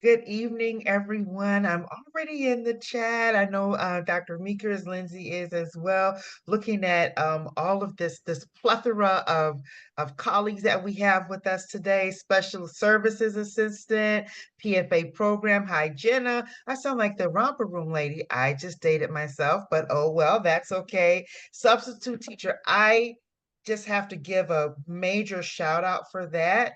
Good evening, everyone. I'm already in the chat. I know Dr. Meekers, Lindsay is as well, looking at all of this plethora of colleagues that we have with us today. Special Services Assistant, PFA Program. Hi, Jenna. I sound like the romper room lady. I just dated myself, but oh well, that's okay. Substitute teacher. I just have to give a major shout out for that.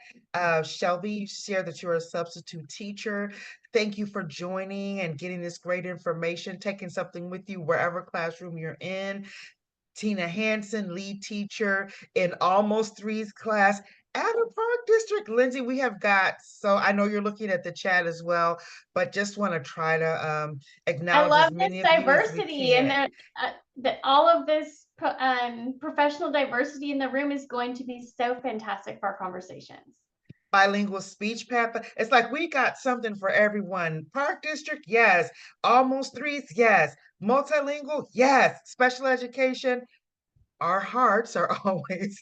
Shelby, you shared that you're a substitute teacher. Thank you for joining and getting this great information, taking something with you wherever classroom you're in. Tina Hansen, lead teacher in Almost Three's class. Adler Park District, Lindsay, we have got, so I know you're looking at the chat as well, but just want to try to I acknowledge love as this many of you as we diversity, and can. that all of this professional diversity in the room is going to be so fantastic for our conversations. Bilingual speech path. It's like we got something for everyone. Park District, yes. Almost Threes, yes. Multilingual, yes. Special education, our hearts are always,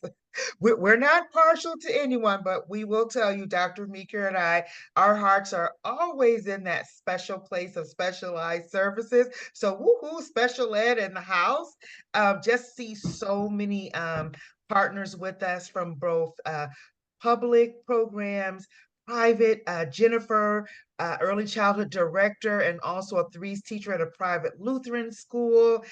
we're not partial to anyone, but we will tell you, Dr. Meeker and I, our hearts are always in that special place of specialized services. So woohoo, special ed in the house. Just see so many partners with us from both public programs, private, Jennifer, early childhood director, and also a threes teacher at a private Lutheran school.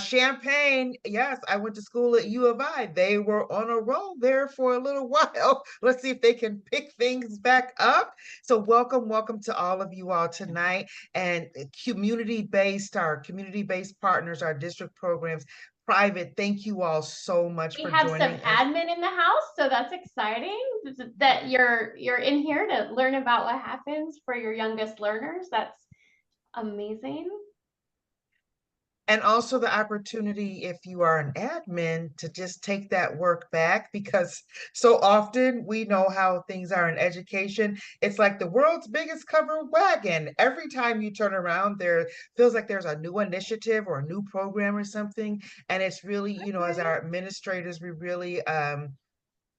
Champaign, yes, I went to school at U of I. They were on a roll there for a little while. Let's see if they can pick things back up. So welcome to all of you all tonight. And our community-based partners, our district programs, private, thank you all so much We for have some joining us. admin in the house, so that's exciting that you're in here to learn about what happens for your youngest learners. That's amazing. And also the opportunity, if you are an admin, to just take that work back because so often we know how things are in education. It's like the world's biggest covered wagon. Every time you turn around, there feels like there's a new initiative or a new program or something. And it's really, as our administrators, we really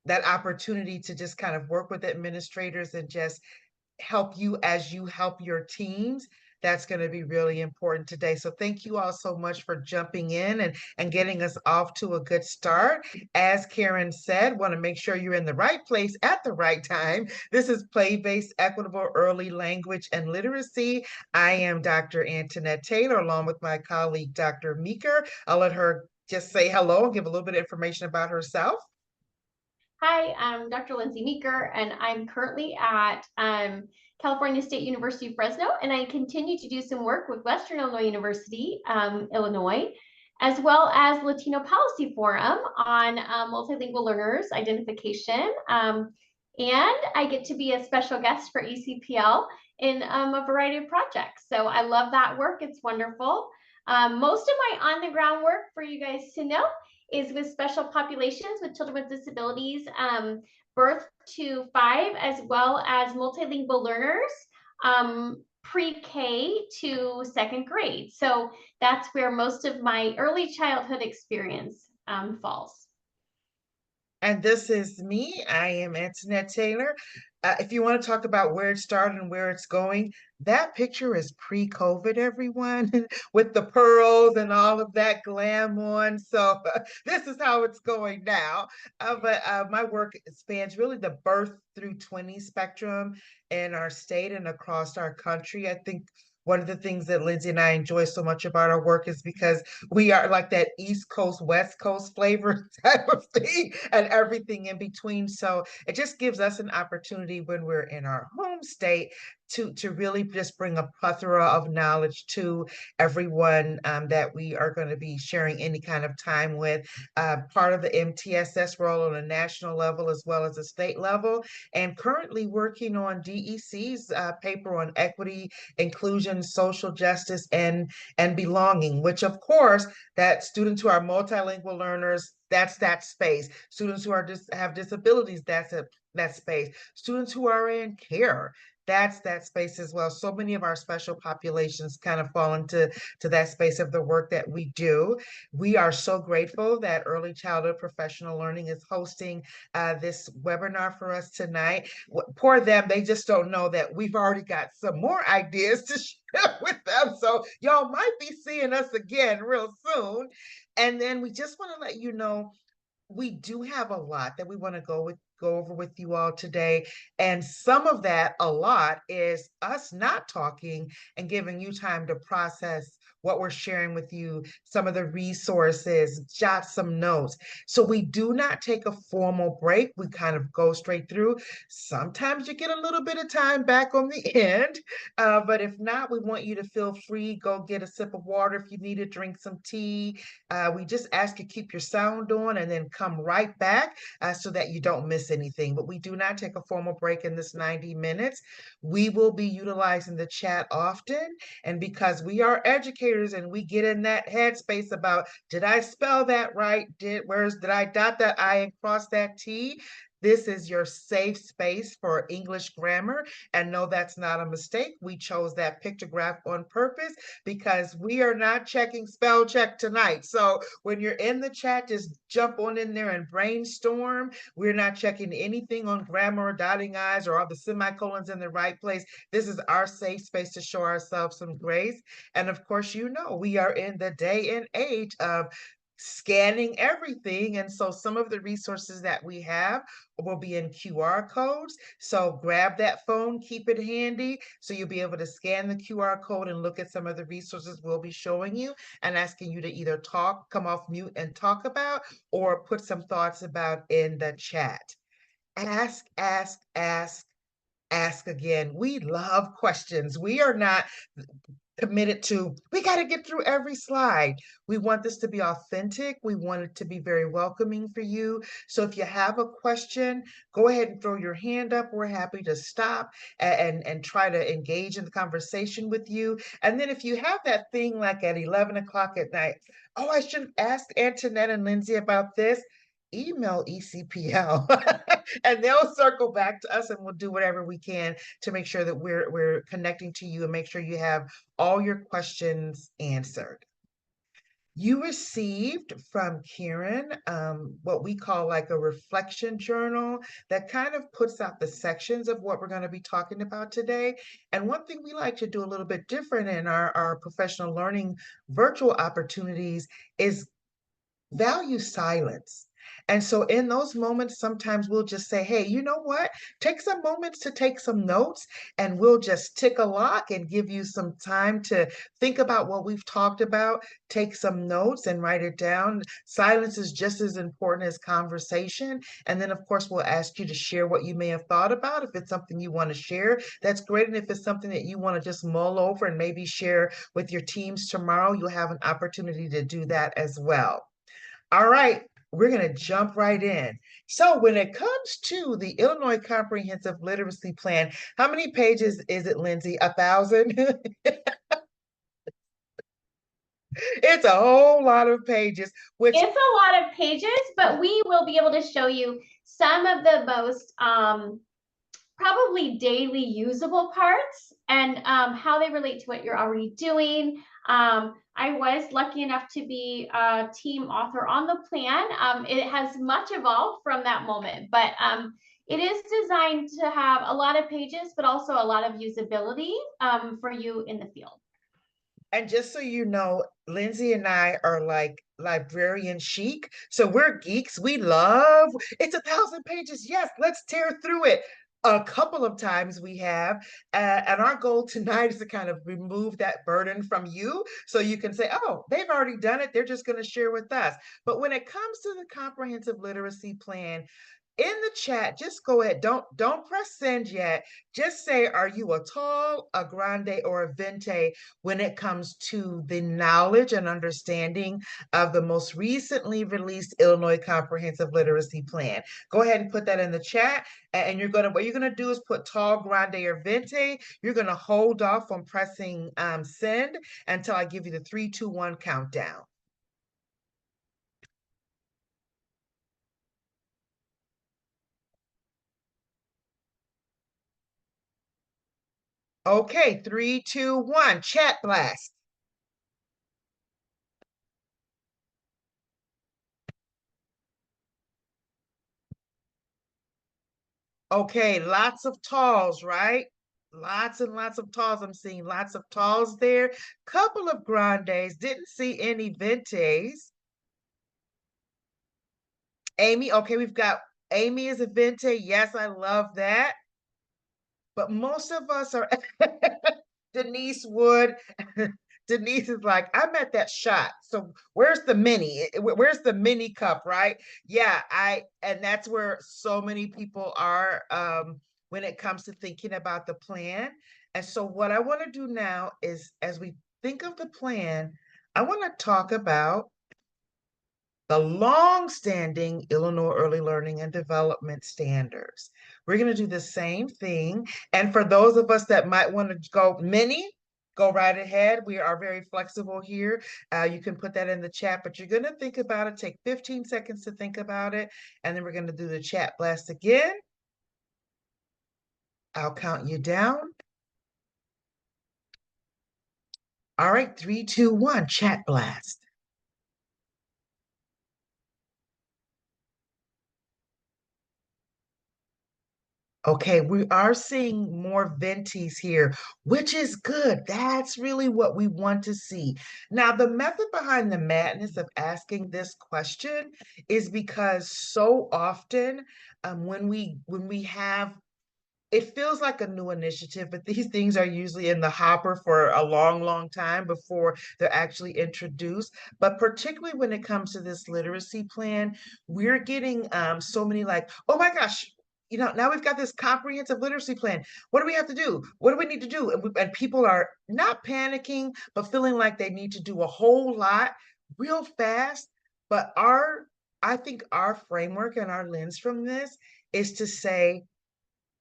that opportunity to just kind of work with administrators and just help you as you help your teams. That's going to be really important today. So thank you all so much for jumping in and getting us off to a good start. As Karen said, want to make sure you're in the right place at the right time. This is Play-Based Equitable Early Language and Literacy. I am Dr. Antoinette Taylor, along with my colleague, Dr. Meeker. I'll let her just say hello and give a little bit of information about herself. Hi, I'm Dr. Lindsay Meeker, and I'm currently at California State University, Fresno, and I continue to do some work with Western Illinois University, Illinois, as well as Latino Policy Forum on multilingual learners identification. And I get to be a special guest for ECPL in a variety of projects. So I love that work. It's wonderful. Most of my on-the-ground work, for you guys to know, is with special populations with children with disabilities, birth to 5, as well as multilingual learners, pre-K to 2nd grade. So that's where most of my early childhood experience falls. And this is me. I am Antoinette Taylor. If you want to talk about where it started and where it's going, that picture is pre-COVID, everyone, with the pearls and all of that glam on. So this is how it's going now. But my work spans really the birth through 20 spectrum in our state and across our country. I think one of the things that Lindsay and I enjoy so much about our work is because we are like that East Coast, West Coast flavor type of thing and everything in between. So it just gives us an opportunity when we're in our home state to really just bring a plethora of knowledge to everyone that we are going to be sharing any kind of time with. Part of the MTSS role on a national level as well as a state level, and currently working on DEC's paper on equity, inclusion, social justice, and belonging, which of course that students who are multilingual learners, that's that space. Students who have disabilities, that's that space. Students who are in care, That's that space as well. So many of our special populations kind of fall into that space of the work that we do. We are so grateful that Early Childhood Professional Learning is hosting this webinar for us tonight. Poor them, they just don't know that we've already got some more ideas to share with them. So y'all might be seeing us again real soon. And then we just want to let you know we do have a lot that we want to go over with you all today. And some of that, a lot, is us not talking and giving you time to process what we're sharing with you, some of the resources, jot some notes. So we do not take a formal break. We kind of go straight through. Sometimes you get a little bit of time back on the end, but if not, we want you to feel free. Go get a sip of water if you need to, drink some tea. We just ask you keep your sound on and then come right back so that you don't miss anything. But we do not take a formal break in this 90 minutes. We will be utilizing the chat often. And because we are educators and we get in that headspace about, did I spell that right? Did I dot that I and cross that T? This is your safe space for English grammar. And no, that's not a mistake. We chose that pictograph on purpose because we are not checking spell check tonight. So when you're in the chat, just jump on in there and brainstorm. We're not checking anything on grammar or dotting I's or are the semicolons in the right place. This is our safe space to show ourselves some grace. And of course, we are in the day and age of scanning everything. And so some of the resources that we have will be in QR codes. So grab that phone, keep it handy. So you'll be able to scan the QR code and look at some of the resources we'll be showing you and asking you to either come off mute and talk about, or put some thoughts about in the chat. Ask, ask, ask, ask again. We love questions. We are not committed to, we got to get through every slide. We want this to be authentic. We want it to be very welcoming for you. So if you have a question, go ahead and throw your hand up. We're happy to stop and try to engage in the conversation with you. And then if you have that thing like at 11 o'clock at night, oh, I should ask Antoinette and Lindsay about this. Email ECPL and they'll circle back to us and we'll do whatever we can to make sure that we're connecting to you and make sure you have all your questions answered. You received from Kieran what we call like a reflection journal that kind of puts out the sections of what we're going to be talking about today. And one thing we like to do a little bit different in our professional learning virtual opportunities is value silence. And so in those moments, sometimes we'll just say, hey, you know what? Take some moments to take some notes and we'll just tick a lock and give you some time to think about what we've talked about, take some notes and write it down. Silence is just as important as conversation. And then, of course, we'll ask you to share what you may have thought about. If it's something you want to share, that's great. And if it's something that you want to just mull over and maybe share with your teams tomorrow, you'll have an opportunity to do that as well. All right, we're going to jump right in. So when it comes to the Illinois Comprehensive Literacy Plan, how many pages is it, Lindsay? 1,000? It's a whole lot of pages, which It's a lot of pages, but we will be able to show you some of the most probably daily usable parts and how they relate to what you're already doing. I was lucky enough to be a team author on the plan. It has much evolved from that moment, but it is designed to have a lot of pages, but also a lot of usability for you in the field. And just so you know, Lindsay and I are like librarian chic. So we're geeks. We love it's 1,000 pages. Yes, let's tear through it. A couple of times we have. And our goal tonight is to kind of remove that burden from you so you can say, oh, they've already done it. They're just going to share with us. But when it comes to the comprehensive literacy plan, in the chat, just go ahead. Don't press send yet. Just say, are you a tall, a grande, or a vente when it comes to the knowledge and understanding of the most recently released Illinois Comprehensive Literacy Plan? Go ahead and put that in the chat. And what you're gonna do is put tall, grande, or vente. You're gonna hold off on pressing send until I give you the 3, 2, 1 countdown. Okay, 3, 2, 1, chat blast. Okay, lots of talls, right? Lots and lots of talls. I'm seeing lots of talls there. Couple of grandes. Didn't see any ventes. Amy, okay, we've got Amy is a vente. Yes, I love that. But most of us are Denise Wood. Denise is like, I'm at that shot. So where's the mini? Where's the mini cup, right? Yeah, and that's where so many people are when it comes to thinking about the plan. And so what I want to do now is as we think of the plan, I want to talk about the long-standing Illinois Early Learning and Development Standards. We're going to do the same thing. And for those of us that might want to go mini, go right ahead. We are very flexible here. You can put that in the chat, but you're going to think about it. Take 15 seconds to think about it. And then we're going to do the chat blast again. I'll count you down. All right, 3, 2, 1, chat blast. Okay, we are seeing more venties here, which is good. That's really what we want to see. Now, the method behind the madness of asking this question is because so often when we have it feels like a new initiative, but these things are usually in the hopper for a long, long time before they're actually introduced. But particularly when it comes to this literacy plan, we're getting so many like, oh my gosh, now we've got this comprehensive literacy plan. What do we have to do? What do we need to do? And people are not panicking, but feeling like they need to do a whole lot real fast. But I think our framework and our lens from this is to say,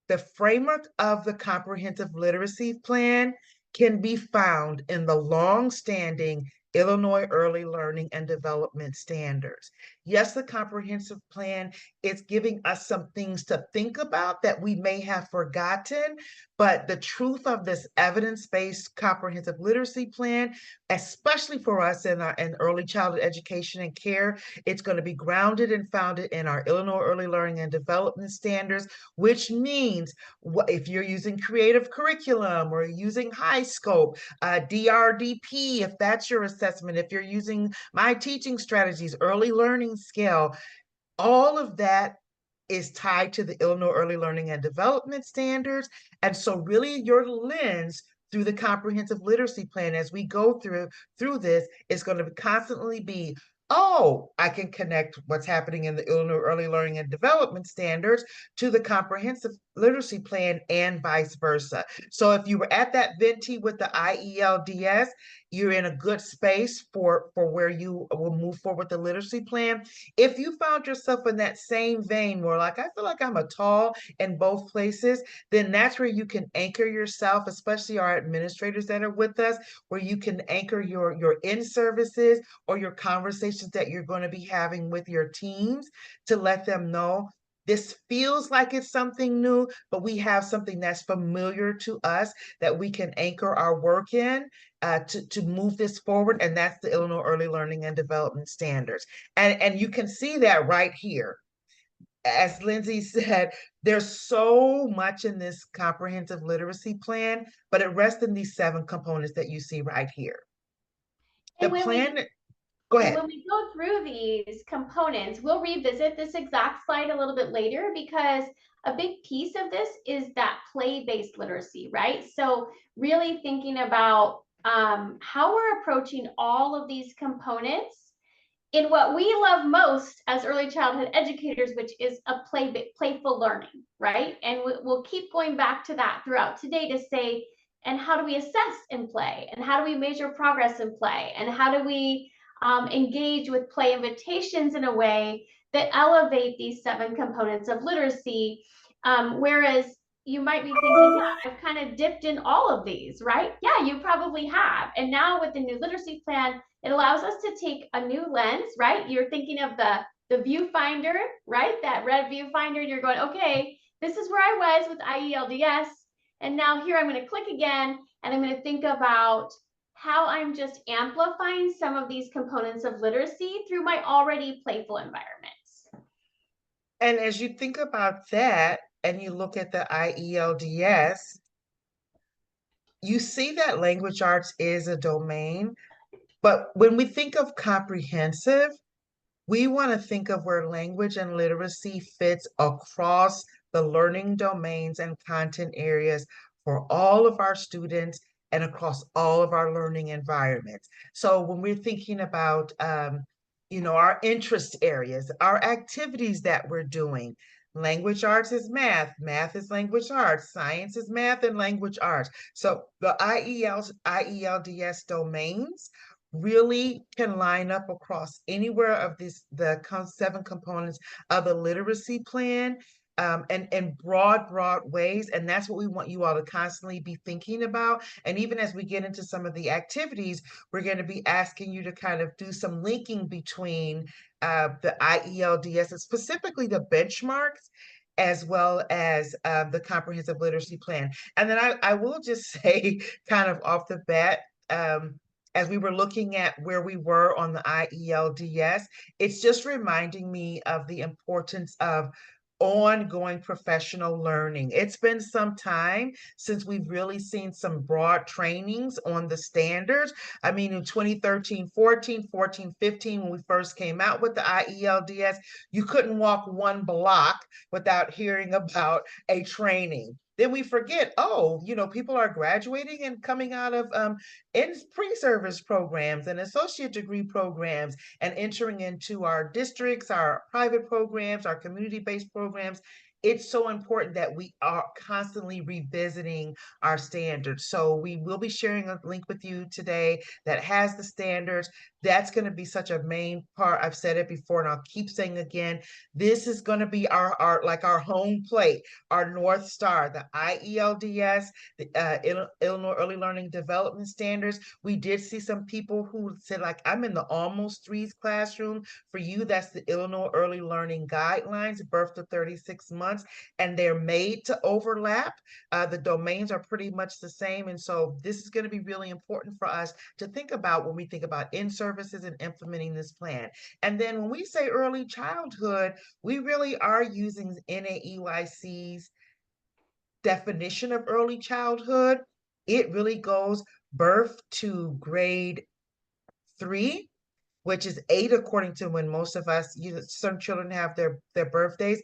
the framework of the Comprehensive Literacy Plan can be found in the long-standing Illinois Early Learning and Development Standards. Yes, the comprehensive plan is giving us some things to think about that we may have forgotten, but the truth of this evidence-based comprehensive literacy plan, especially for us in early childhood education and care, it's going to be grounded and founded in our Illinois Early Learning and Development Standards, which means if you're using creative curriculum or using high scope, DRDP, if that's your assessment, if you're using my teaching strategies, early learning scale, all of that is tied to the Illinois Early Learning and Development Standards. And so really your lens through the comprehensive literacy plan as we go through this is going to constantly be, oh, I can connect what's happening in the Illinois Early Learning and Development Standards to the comprehensive literacy plan and vice versa. So if you were at that venti with the IELDS, you're in a good space for where you will move forward with the literacy plan. If you found yourself in that same vein where like, I feel like I'm a tall in both places, then that's where you can anchor yourself, especially our administrators that are with us, where you can anchor your in-services or your conversations that you're going to be having with your teams to let them know this feels like it's something new, but we have something that's familiar to us that we can anchor our work in to move this forward. And that's the Illinois Early Learning and Development Standards. And you can see that right here. As Lindsay said, there's so much in this comprehensive literacy plan, but it rests in these 7 components that you see right here. The And when we plan, go And ahead. when we go through these components, we'll revisit this exact slide a little bit later because a big piece of this is that play-based literacy, right? So really thinking about how we're approaching all of these components in what we love most as early childhood educators, which is a playful learning, right? And we'll keep going back to that throughout today to say, and how do we assess in play? And how do we measure progress in play? And how do we engage with play invitations in a way that elevate these 7 components of literacy? Whereas you might be thinking, yeah, I've kind of dipped in all of these, right? Yeah, you probably have. And now with the new literacy plan, it allows us to take a new lens, right? You're thinking of the viewfinder, right? That red viewfinder, and you're going, okay, this is where I was with IELDS. And now here I'm going to click again, and I'm going to think about how I'm just amplifying some of these components of literacy through my already playful environments. And as you think about that and you look at the IELDS, you see that language arts is a domain. But when we think of comprehensive, we want to think of where language and literacy fits across the learning domains and content areas for all of our students and across all of our learning environments. So when we're thinking about, our interest areas, our activities that we're doing, language arts is math, math is language arts, science is math and language arts. So the IELDS domains really can line up across anywhere of the 7 components of the literacy plan, and in broad ways. And that's what we want you all to constantly be thinking about. And even as we get into some of the activities, we're going to be asking you to kind of do some linking between the IELDS, and specifically the benchmarks, as well as the comprehensive literacy plan. And then I will just say, kind of off the bat, as we were looking at where we were on the IELDS, it's just reminding me of the importance of ongoing professional learning. It's been some time since we've really seen some broad trainings on the standards. I mean, in 2013, 14, 15, when we first came out with the IELDS, you couldn't walk one block without hearing about a training. Then we forget, oh, people are graduating and coming out of in pre-service programs and associate degree programs and entering into our districts, our private programs, our community-based programs. It's so important that we are constantly revisiting our standards. So we will be sharing a link with you today that has the standards. That's going to be such a main part. I've said it before and I'll keep saying again, this is going to be our like our home plate, our North Star, the IELDS, the Illinois Early Learning Development Standards. We did see some people who said, like, I'm in the almost threes classroom. For you, that's the Illinois Early Learning Guidelines, birth to 36 months, and they're made to overlap. The domains are pretty much the same. And so this is going to be really important for us to think about when we think about in-services and implementing this plan. And then when we say early childhood, we really are using NAEYC's definition of early childhood. It really goes birth to grade 3, which is 8 according to when most of us, some children have their birthdays,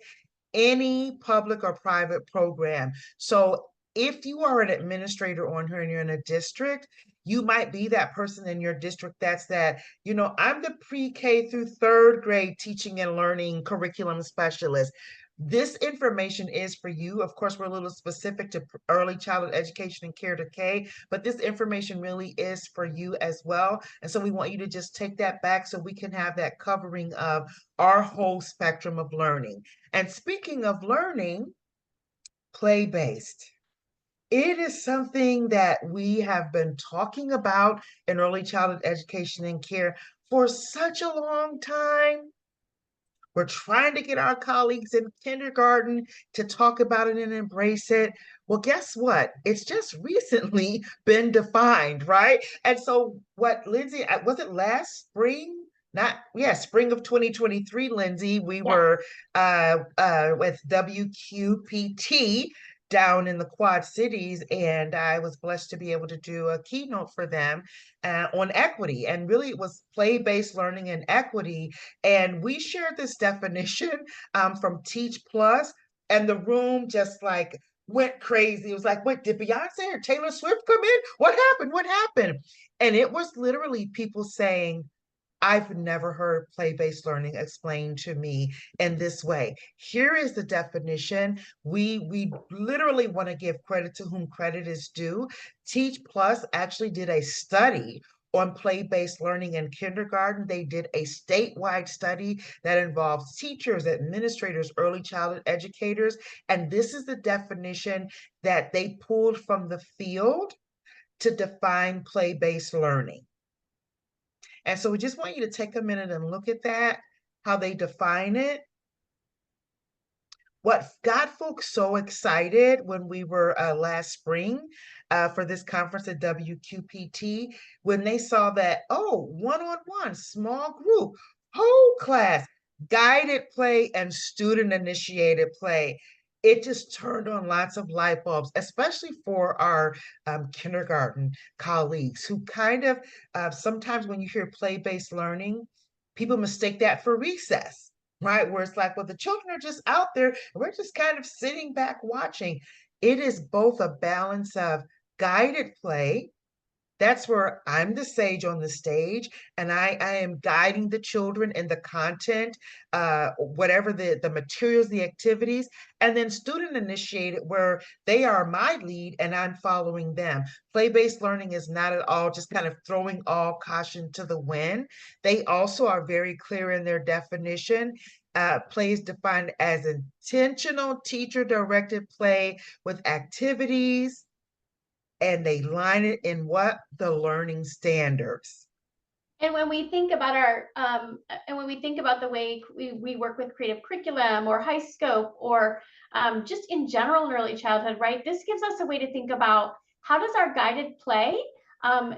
any public or private program. So if you are an administrator on here and you're in a district, you might be that person in your district that's that, I'm the pre-K through 3rd grade teaching and learning curriculum specialist. This information is for you. Of course, we're a little specific to early childhood education and care to K, but this information really is for you as well. And so we want you to just take that back so we can have that covering of our whole spectrum of learning. And speaking of learning, play-based. It is something that we have been talking about in early childhood education and care for such a long time. We're trying to get our colleagues in kindergarten to talk about it and embrace it. Well, guess what? It's just recently been defined, right? And so, what, Lindsay, was it last spring? Not, yeah, spring of 2023, Lindsay, we Yeah. were with WQPT down in the Quad Cities, and I was blessed to be able to do a keynote for them on equity. And really, it was play-based learning and equity. And we shared this definition from Teach Plus, and the room just like went crazy. It was like, wait, did Beyonce or Taylor Swift come in? What happened? What happened? And it was literally people saying, I've never heard play-based learning explained to me in this way. Here is the definition. We literally want to give credit to whom credit is due. Teach Plus actually did a study on play-based learning in kindergarten. They did a statewide study that involves teachers, administrators, early childhood educators, and this is the definition that they pulled from the field to define play-based learning. And so we just want you to take a minute and look at that, how they define it. What got folks so excited when we were last spring for this conference at WQPT, when they saw that, oh, one-on-one, small group, whole class, guided play and student initiated play. It just turned on lots of light bulbs, especially for our kindergarten colleagues who kind of sometimes when you hear play-based learning, people mistake that for recess, right? Where it's like, well, the children are just out there, and we're just kind of sitting back watching. It is both a balance of guided play. That's where I'm the sage on the stage, and I am guiding the children in the content, whatever the materials, the activities, and then student initiated, where they are my lead and I'm following them. Play-based learning is not at all just kind of throwing all caution to the wind. They also are very clear in their definition. Play is defined as intentional teacher-directed play with activities, and they line it in what? The learning standards. And when we think about and when we think about the way we work with creative curriculum or high scope or just in general in early childhood, right? This gives us a way to think about how does our guided play um,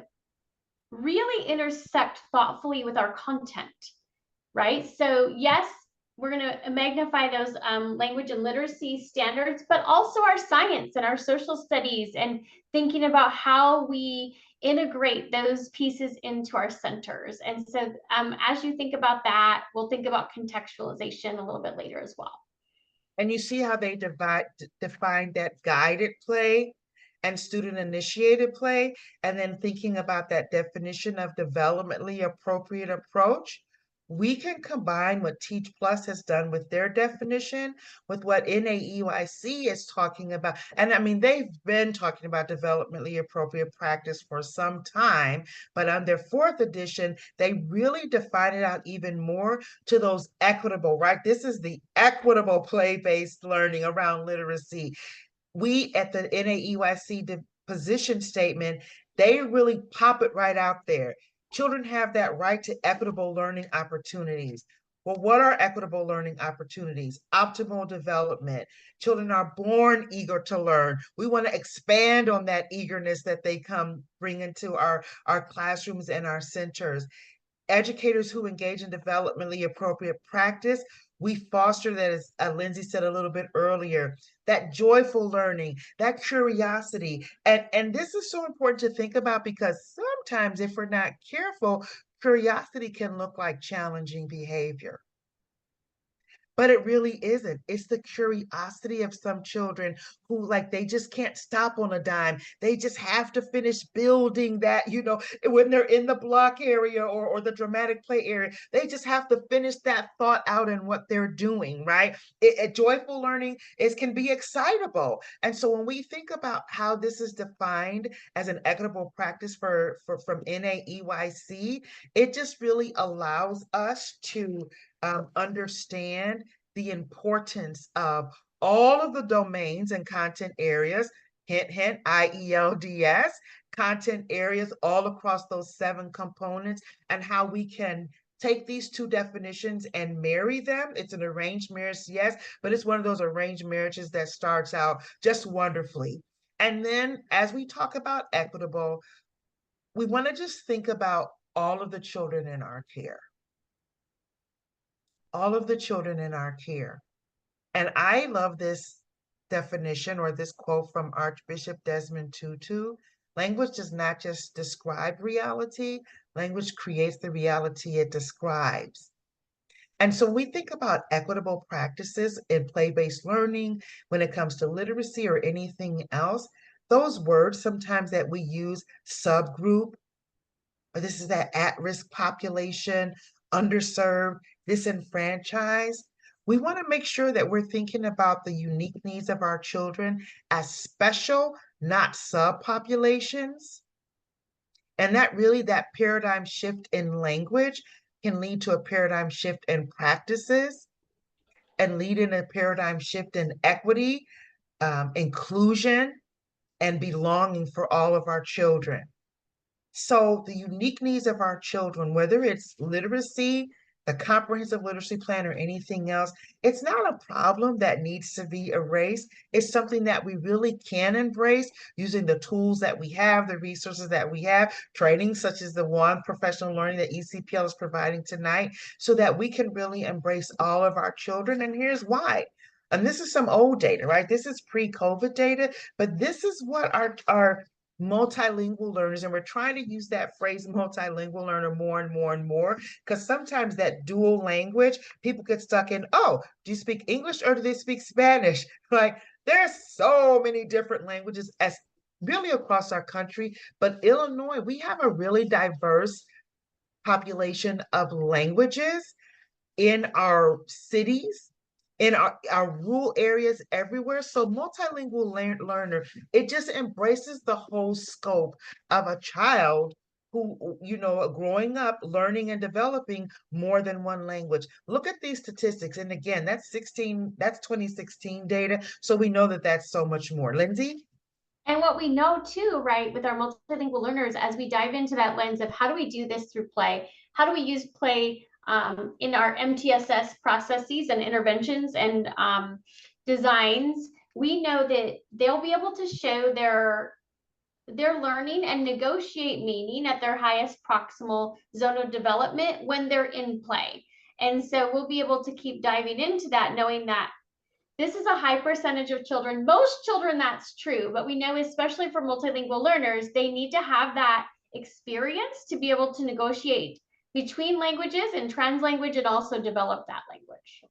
really intersect thoughtfully with our content, right? So yes, we're going to magnify those language and literacy standards, but also our science and our social studies and thinking about how we integrate those pieces into our centers. And so as you think about that, we'll think about contextualization a little bit later as well. And you see how they define that guided play and student initiated play, and then thinking about that definition of developmentally appropriate approach. We can combine what Teach Plus has done with their definition with what NAEYC is talking about. And I mean, they've been talking about developmentally appropriate practice for some time, but on their fourth edition, they really define it out even more to those equitable, right? This is the equitable play-based learning around literacy. We at the NAEYC position statement, they really pop it right out there. Children have that right to equitable learning opportunities. Well, what are equitable learning opportunities? Optimal development. Children are born eager to learn. We want to expand on that eagerness that they come bring into our classrooms and our centers. Educators who engage in developmentally appropriate practice, we foster that, as Lindsay said a little bit earlier, that joyful learning, that curiosity. And this is so important to think about because sometimes if we're not careful, curiosity can look like challenging behavior. But it really isn't. It's the curiosity of some children who, like, they just can't stop on a dime. They just have to finish building that, when they're in the block area or the dramatic play area, they just have to finish that thought out in what they're doing, right? Joyful learning can be excitable. And so when we think about how this is defined as an equitable practice from NAEYC, it just really allows us to understand the importance of all of the domains and content areas, hint, hint, IELDS, content areas all across those 7 components, and how we can take these 2 definitions and marry them. It's an arranged marriage, yes, but it's one of those arranged marriages that starts out just wonderfully. And then as we talk about equitable, we want to just think about all of the children in our care. All of the children in our care. And I love this definition or this quote from Archbishop Desmond Tutu. Language does not just describe reality, language creates the reality it describes. And so we think about equitable practices in play-based learning when it comes to literacy or anything else. Those words sometimes that we use, subgroup, or this is that at-risk population, underserved, disenfranchised. We want to make sure that we're thinking about the unique needs of our children as special, not subpopulations. And that paradigm shift in language can lead to a paradigm shift in practices and lead in a paradigm shift in equity, inclusion, and belonging for all of our children. So the unique needs of our children, whether it's literacy, the comprehensive literacy plan or anything else, it's not a problem that needs to be erased. It's something that we really can embrace using the tools that we have, the resources that we have, training such as the one professional learning that ECPL is providing tonight, so that we can really embrace all of our children. And here's why. And this is some old data, right? This is pre-COVID data, but this is what our multilingual learners, and we're trying to use that phrase multilingual learner more and more and more, because sometimes that dual language, people get stuck in, oh, do you speak English or do they speak Spanish? Like, there's so many different languages as really across our country, but Illinois, we have a really diverse population of languages in our cities, in our rural areas everywhere. So multilingual learner, it just embraces the whole scope of a child who, growing up, learning and developing more than one language. Look at these statistics. And again, that's 2016 data. So we know that that's so much more. Lindsay? And what we know too, right, with our multilingual learners, as we dive into that lens of how do we do this through play? How do we use play in our MTSS processes and interventions and designs? We know that they'll be able to show their learning and negotiate meaning at their highest proximal zone of development when they're in play. And so we'll be able to keep diving into that, knowing that this is a high percentage of children. Most children, that's true, but we know, especially for multilingual learners, they need to have that experience to be able to negotiate between languages and translanguage and also develop that language.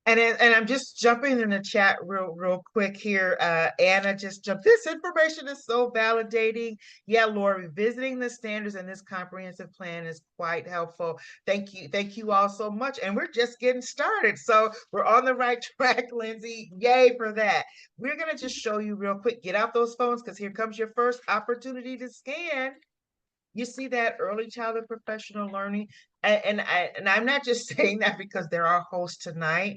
And I'm just jumping in the chat real quick here. Anna just jumped. This information is so validating. Yeah, Laura, revisiting the standards in this comprehensive plan is quite helpful. Thank you all so much. And we're just getting started, so we're on the right track, Lindsay. Yay for that. We're gonna just show you real quick. Get out those phones, because here comes your first opportunity to scan. You see that early childhood professional learning, and I'm not just saying that because they're our host tonight.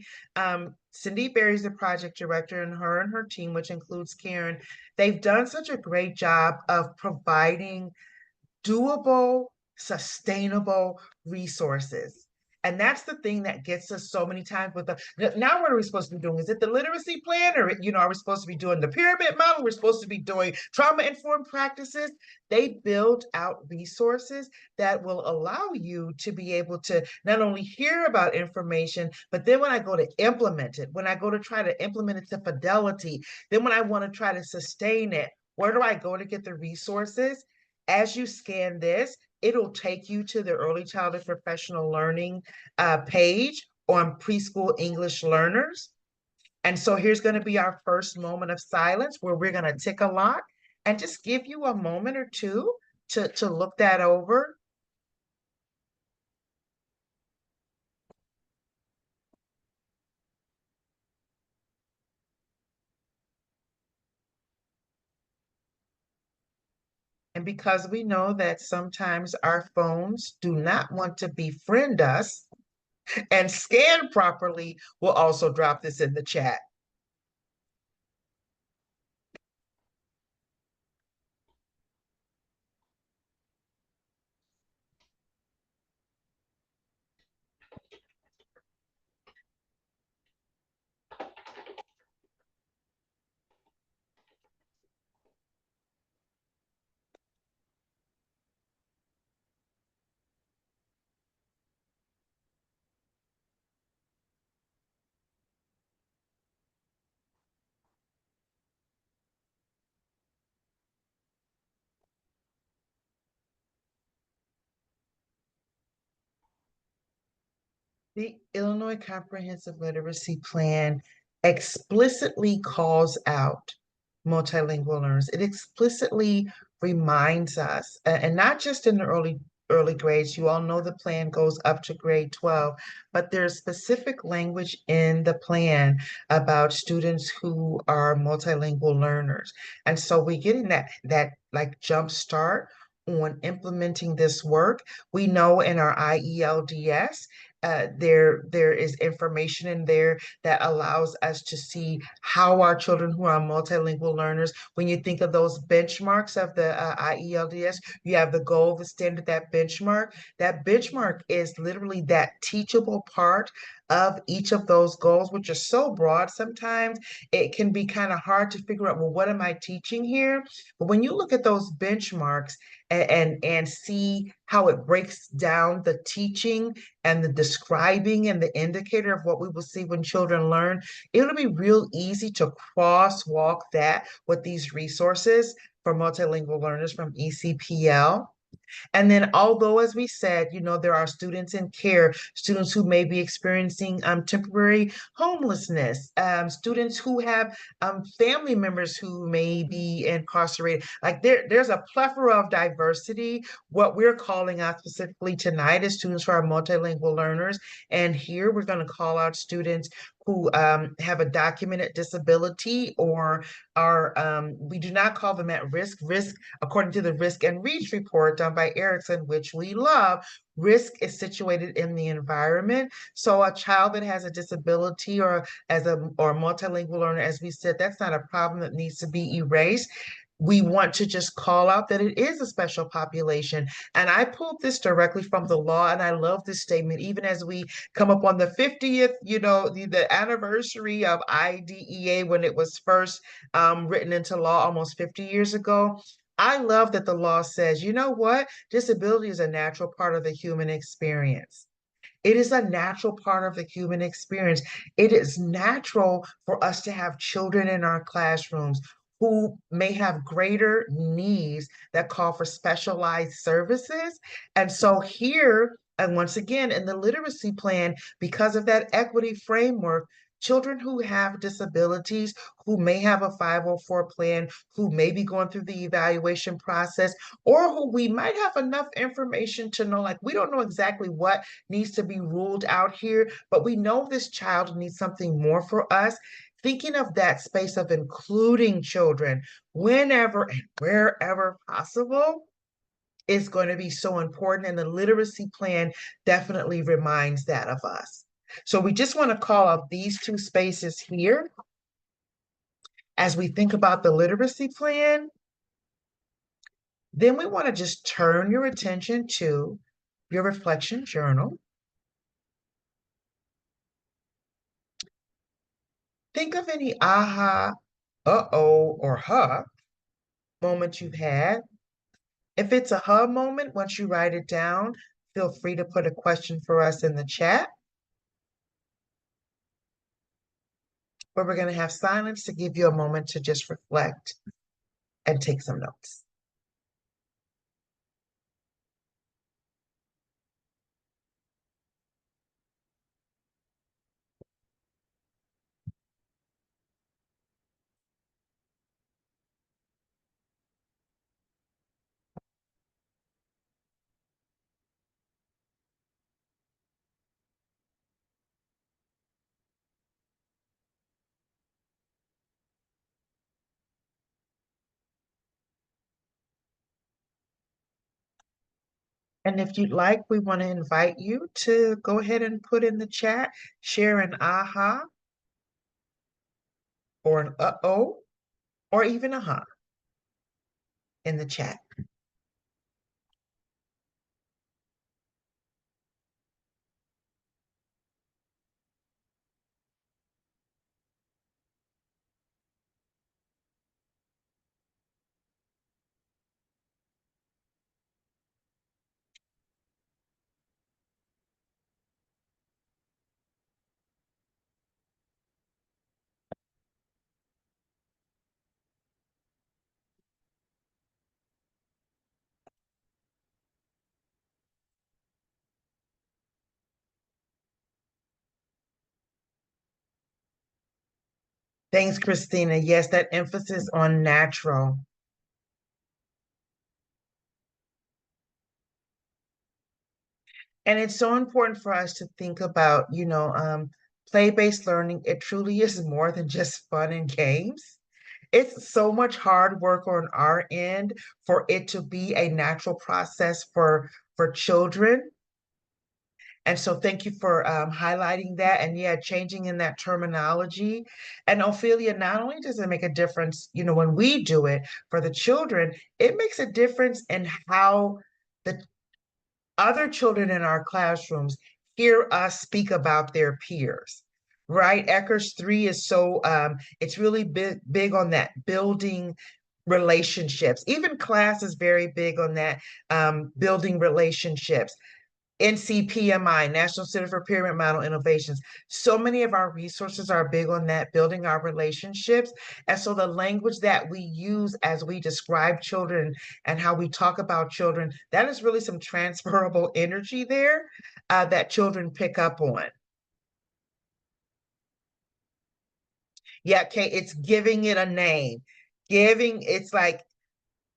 Cindy Berry's the project director, and her team, which includes Karen, they've done such a great job of providing doable, sustainable resources. And that's the thing that gets us so many times with the, now what are we supposed to be doing? Is it the literacy plan, or, are we supposed to be doing the pyramid model? We're supposed to be doing trauma-informed practices. They build out resources that will allow you to be able to not only hear about information, but then when I go to implement it, when I go to try to implement it to fidelity, then when I want to try to sustain it, where do I go to get the resources? As you scan this, it'll take you to the early childhood professional learning page on preschool English learners. And so here's going to be our first moment of silence, where we're going to tick a lot and just give you a moment or two to look that over. And because we know that sometimes our phones do not want to befriend us and scan properly, we'll also drop this in the chat. The Illinois Comprehensive Literacy Plan explicitly calls out multilingual learners. It explicitly reminds us, and not just in the early grades. You all know the plan goes up to grade 12, but there's specific language in the plan about students who are multilingual learners. And so we're getting that like jump start on implementing this work. We know in our IELDS, there is information in there that allows us to see how our children who are multilingual learners, when you think of those benchmarks of the IELTS, you have the goal, the standard, that benchmark. That benchmark is literally that teachable part of each of those goals, which are so broad sometimes it can be kind of hard to figure out, well, what am I teaching here? But when you look at those benchmarks and see how it breaks down the teaching and the describing and the indicator of what we will see when children learn, it'll be real easy to crosswalk that with these resources for multilingual learners from ECPL. And then, although, as we said, there are students in care, students who may be experiencing temporary homelessness, students who have family members who may be incarcerated. Like there's a plethora of diversity. What we're calling out specifically tonight is students who are multilingual learners. And here we're going to call out students who have a documented disability or we do not call them at risk. Risk, according to the Risk and Reach report done by Erickson, which we love, risk is situated in the environment. So a child that has a disability or or multilingual learner, as we said, that's not a problem that needs to be erased. We want to just call out that it is a special population. And I pulled this directly from the law, and I love this statement, even as we come up on the 50th, the anniversary of IDEA when it was first written into law almost 50 years ago. I love that the law says, you know what? Disability is a natural part of the human experience. It is a natural part of the human experience. It is natural for us to have children in our classrooms who may have greater needs that call for specialized services. And so here, and once again, in the literacy plan, because of that equity framework, children who have disabilities, who may have a 504 plan, who may be going through the evaluation process, or who we might have enough information to know, like, we don't know exactly what needs to be ruled out here, but we know this child needs something more for us. Thinking of that space of including children whenever and wherever possible is going to be so important. And the literacy plan definitely reminds that of us. So we just want to call out these two spaces here as we think about the literacy plan. Then we want to just turn your attention to your reflection journal. Think of any aha, uh-oh, or huh moment you've had. If it's a huh moment, once you write it down, feel free to put a question for us in the chat. But we're going to have silence to give you a moment to just reflect and take some notes. And if you'd like, we want to invite you to go ahead and put in the chat, share an aha or an uh-oh or even a huh in the chat. Thanks, Christina. Yes, that emphasis on natural. And it's so important for us to think about, play-based learning. It truly is more than just fun and games. It's so much hard work on our end for it to be a natural process for children. And so thank you for highlighting that and yeah, changing in that terminology. And Ophelia, not only does it make a difference, when we do it for the children, it makes a difference in how the other children in our classrooms hear us speak about their peers, right? Eckers 3 is so it's really big on that building relationships. Even class is very big on that, building relationships. NCPMI, National Center for Pyramid Model Innovations. So many of our resources are big on that, building our relationships. And so the language that we use as we describe children and how we talk about children, that is really some transferable energy there that children pick up on. Yeah, Kate, it's giving it a name. It's like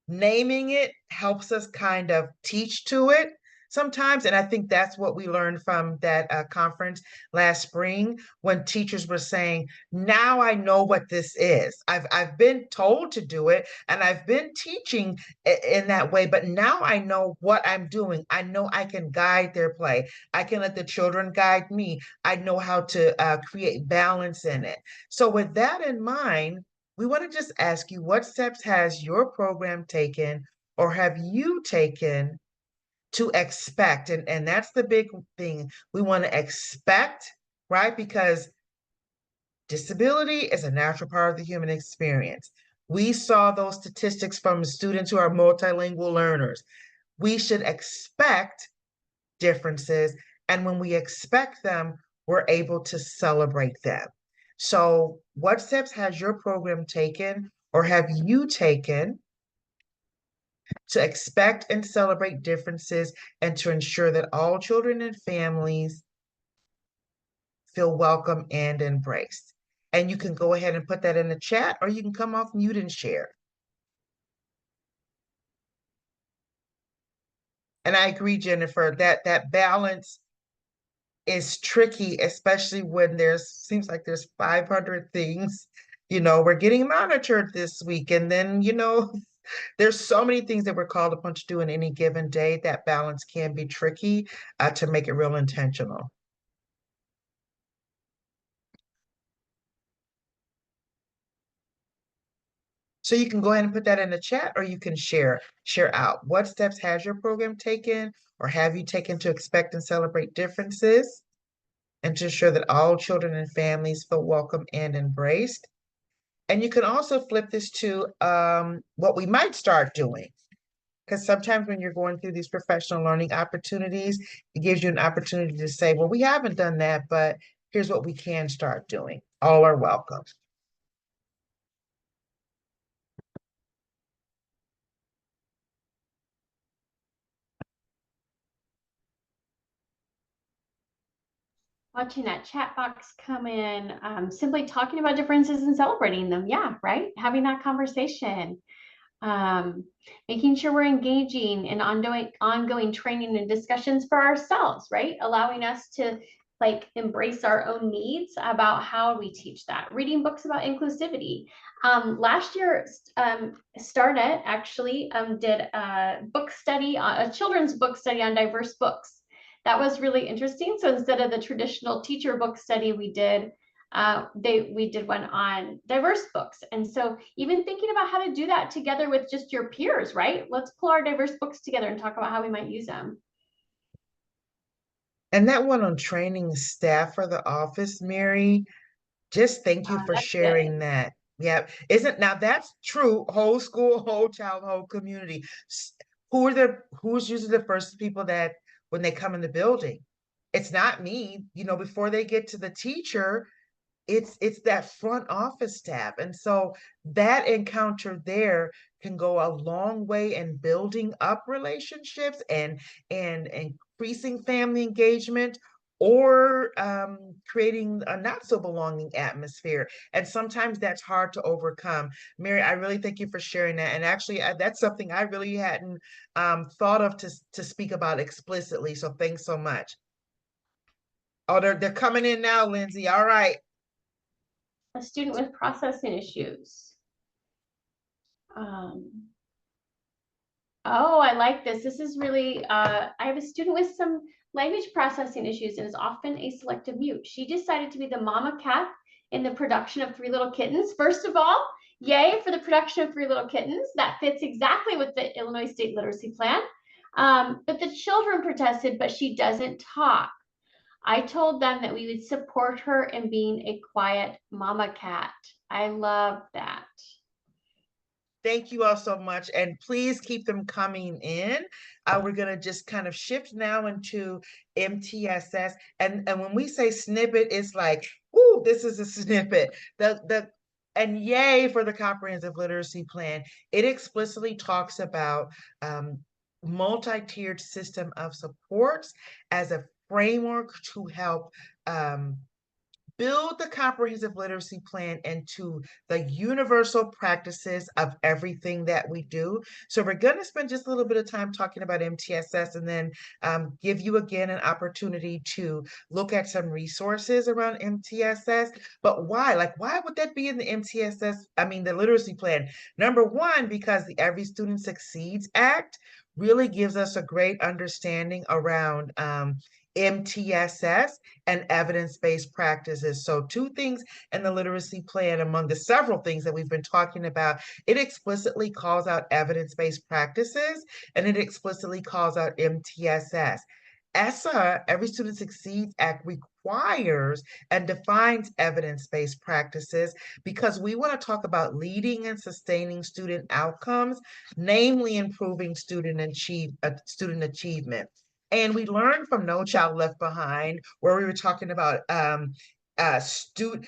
naming it helps us kind of teach to it sometimes. And I think that's what we learned from that conference last spring when teachers were saying, now I know what this is. I've been told to do it and I've been teaching in that way, but now I know what I'm doing. I know I can guide their play. I can let the children guide me. I know how to create balance in it. So with that in mind, we want to just ask you, what steps has your program taken or have you taken to expect? And that's the big thing. We want to expect, right? Because disability is a natural part of the human experience. We saw those statistics from students who are multilingual learners. We should expect differences. And when we expect them, we're able to celebrate them. So, what steps has your program taken or have you taken to expect and celebrate differences and to ensure that all children and families feel welcome and embraced? And you can go ahead and put that in the chat or you can come off mute and share. And I agree, Jennifer, that balance is tricky, especially when seems like there's 500 things. We're getting monitored this week, and then there's so many things that we're called upon to do in any given day. That balance can be tricky to make it real intentional. So you can go ahead and put that in the chat, or you can share out. What steps has your program taken, or have you taken to expect and celebrate differences, and to ensure that all children and families feel welcome and embraced? And you can also flip this to what we might start doing. Because sometimes when you're going through these professional learning opportunities, it gives you an opportunity to say, well, we haven't done that, but here's what we can start doing. All are welcome. Watching that chat box come in, simply talking about differences and celebrating them. Yeah, right. Having that conversation, um, making sure we're engaging in ongoing training and discussions for ourselves, right? Allowing us to embrace our own needs about how we teach that. Reading books about inclusivity. Last year, Starnet actually did a book study, a children's book study on diverse books. That was really interesting. So instead of the traditional teacher book study we did, we did one on diverse books. And so even thinking about how to do that together with just your peers, right? Let's pull our diverse books together and talk about how we might use them. And that one on training staff for the office, Mary, just thank you for That's good. sharing that. Yeah, isn't now that's true. Whole school, whole child, whole community. Who's usually the first people that when they come in the building? It's not me. Before they get to the teacher, it's that front office staff. And so that encounter there can go a long way in building up relationships and increasing family engagement or creating a not so belonging atmosphere. And sometimes that's hard to overcome. Mary, I really thank you for sharing that. And actually, that's something I really hadn't thought of to speak about explicitly. So thanks so much. Oh, they're coming in now, Lindsay. All right. A student with processing issues. Um, Oh, I like this. This is really, I have a student with some language processing issues and is often a selective mute. She decided to be the mama cat in the production of Three Little Kittens. First of all, yay for the production of Three Little Kittens. That fits exactly with the Illinois State Literacy Plan. But the children protested, but she doesn't talk. I told them that we would support her in being a quiet mama cat. I love that. Thank you all so much. And please keep them coming in. We're going to just kind of shift now into MTSS. And when we say snippet, it's like, ooh, this is a snippet. And yay for the comprehensive literacy plan. It explicitly talks about multi-tiered system of supports as a framework to help build the comprehensive literacy plan into the universal practices of everything that we do. So we're going to spend just a little bit of time talking about MTSS and then give you again an opportunity to look at some resources around MTSS. But why? Like, why would that be in the MTSS? I mean, the literacy plan. Number one, because the Every Student Succeeds Act really gives us a great understanding around MTSS and evidence-based practices. So two things in the literacy plan, among the several things that we've been talking about, it explicitly calls out evidence-based practices and it explicitly calls out MTSS. ESSA, Every Student Succeeds Act, requires and defines evidence-based practices because we want to talk about leading and sustaining student outcomes, namely improving student achievement. And we learned from No Child Left Behind, where we were talking about student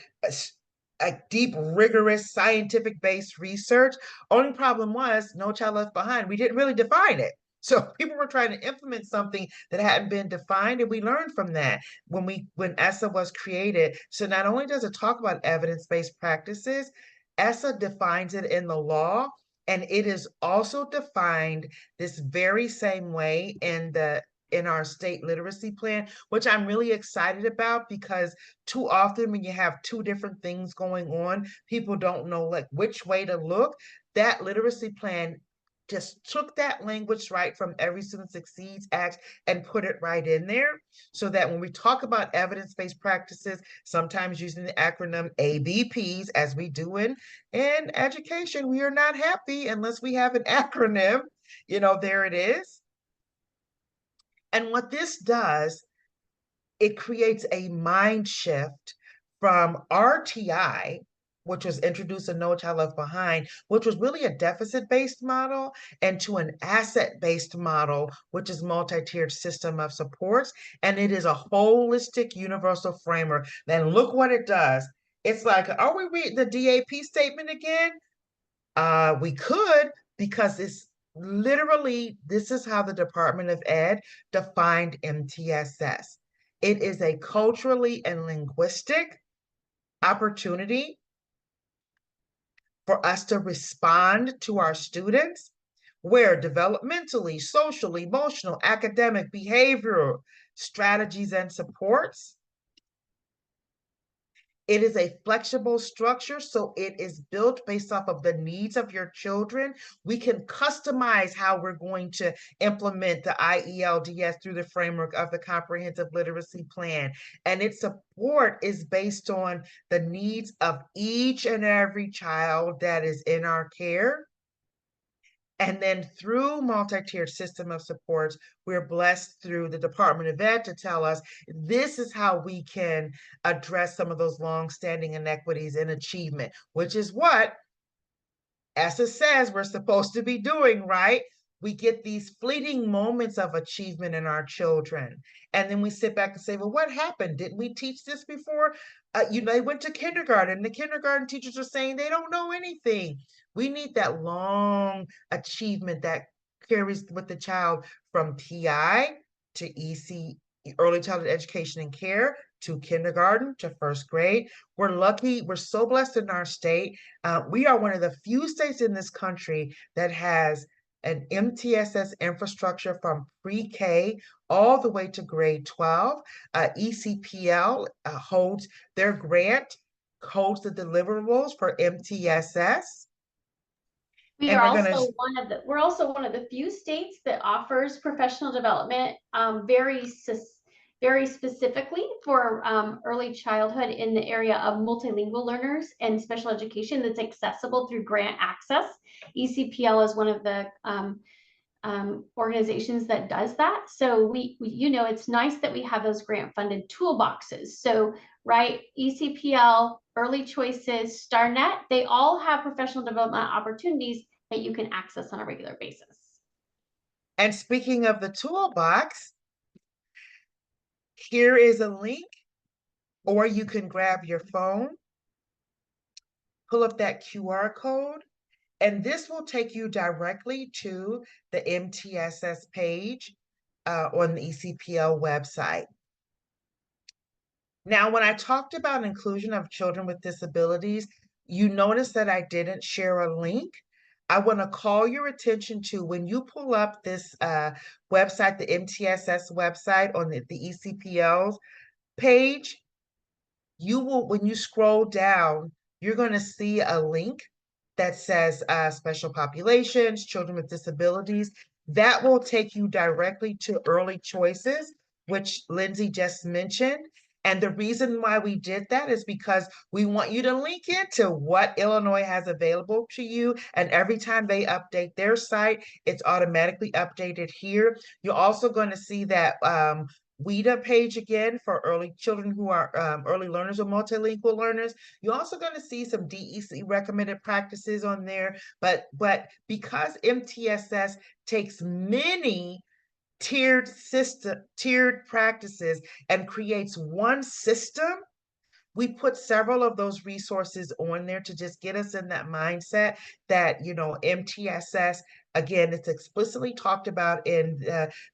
like deep, rigorous, scientific-based research. Only problem was No Child Left Behind. We didn't really define it. So people were trying to implement something that hadn't been defined, and we learned from that when ESSA was created. So not only does it talk about evidence-based practices, ESSA defines it in the law, and it is also defined this very same way in our state literacy plan, which I'm really excited about because too often when you have two different things going on, people don't know like which way to look. That literacy plan just took that language right from Every Student Succeeds Act and put it right in there so that when we talk about evidence-based practices, sometimes using the acronym ABPs, as we do in education, we are not happy unless we have an acronym. There it is. And what this does, it creates a mind shift from RTI, which was introduced in No Child Left Behind, which was really a deficit-based model, and to an asset-based model, which is multi-tiered system of supports. And it is a holistic universal framework. Then look what it does. It's like, are we reading the DAP statement again? We could, because it's literally, this is how the Department of Ed defined MTSS. It is a culturally and linguistic opportunity for us to respond to our students where developmentally, socially, emotional, academic, behavioral strategies and supports. It is a flexible structure, so it is built based off of the needs of your children. We can customize how we're going to implement the IELDS through the framework of the Comprehensive Literacy Plan. And its support is based on the needs of each and every child that is in our care. And then through multi-tiered system of supports, we're blessed through the Department of Ed to tell us this is how we can address some of those long-standing inequities in achievement, which is what ESSA says we're supposed to be doing, right? We get these fleeting moments of achievement in our children. And then we sit back and say, well, what happened? Didn't we teach this before? They went to kindergarten. The kindergarten teachers are saying they don't know anything. We need that long achievement that carries with the child from PI to EC, early childhood education and care, to kindergarten to first grade. We're lucky. We're so blessed in our state. We are one of the few states in this country that has an MTSS infrastructure from pre-K all the way to grade 12. ECPL holds their grant, holds the deliverables for MTSS. We And are we're going to, also we're also one of the few states that offers professional development very specifically for early childhood in the area of multilingual learners and special education that's accessible through grant access. ECPL is one of the organizations that does that. So it's nice that we have those grant funded toolboxes. So, right, ECPL, Early Choices, StarNet, they all have professional development opportunities that you can access on a regular basis. and speaking of the toolbox, here is a link, or you can grab your phone, pull up that QR code, and this will take you directly to the MTSS page on the ECPL website. Now, when I talked about inclusion of children with disabilities, you notice that I didn't share a link. I want to call your attention to when you pull up this website, the MTSS website on the ECPL's page, you will, when you scroll down, you're going to see a link that says special populations, children with disabilities. That will take you directly to early choices, which Lindsay just mentioned. And the reason why we did that is because we want you to link into what Illinois has available to you. And every time they update their site, it's automatically updated here. You're also going to see that WIDA page again for early children who are early learners or multilingual learners. You're also going to see some DEC recommended practices on there, but because MTSS takes many tiered practices and creates one system, we put several of those resources on there to just get us in that mindset that, MTSS, again, it's explicitly talked about in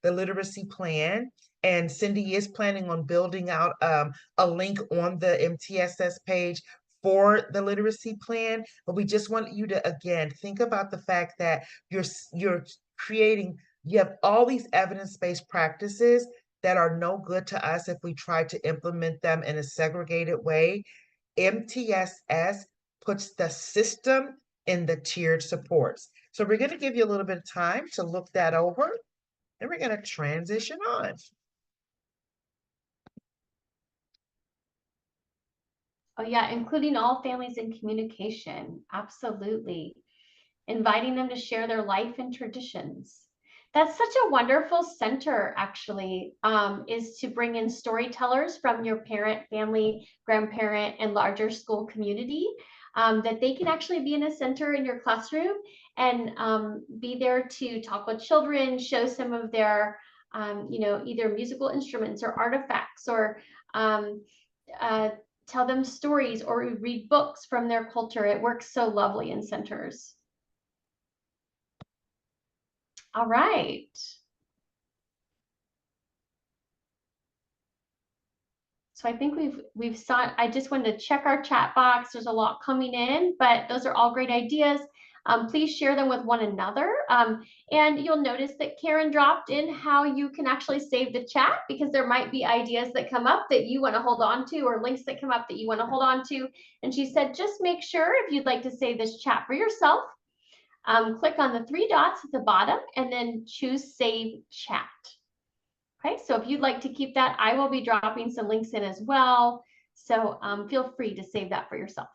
the literacy plan. And Cindy is planning on building out a link on the MTSS page for the literacy plan. But we just want you to, again, think about the fact that you're creating, you have all these evidence-based practices that are no good to us if we try to implement them in a segregated way. MTSS puts the system in the tiered supports. So we're going to give you a little bit of time to look that over, and we're going to transition on. Oh yeah, including all families in communication. Absolutely. Inviting them to share their life and traditions. That's such a wonderful center, actually, is to bring in storytellers from your parent, family, grandparent, and larger school community, that they can actually be in a center in your classroom and be there to talk with children, show some of their, either musical instruments or artifacts, or uh, tell them stories or read books from their culture. It works so lovely in centers. All right. So I think we've saw. I just wanted to check our chat box. There's a lot coming in, but those are all great ideas. Please share them with one another. And you'll notice that Karen dropped in how you can actually save the chat, because there might be ideas that come up that you want to hold on to, or links that come up that you want to hold on to. And she said, just make sure if you'd like to save this chat for yourself, click on the three dots at the bottom and then choose Save Chat. Okay, so if you'd like to keep that, I will be dropping some links in as well. So feel free to save that for yourself.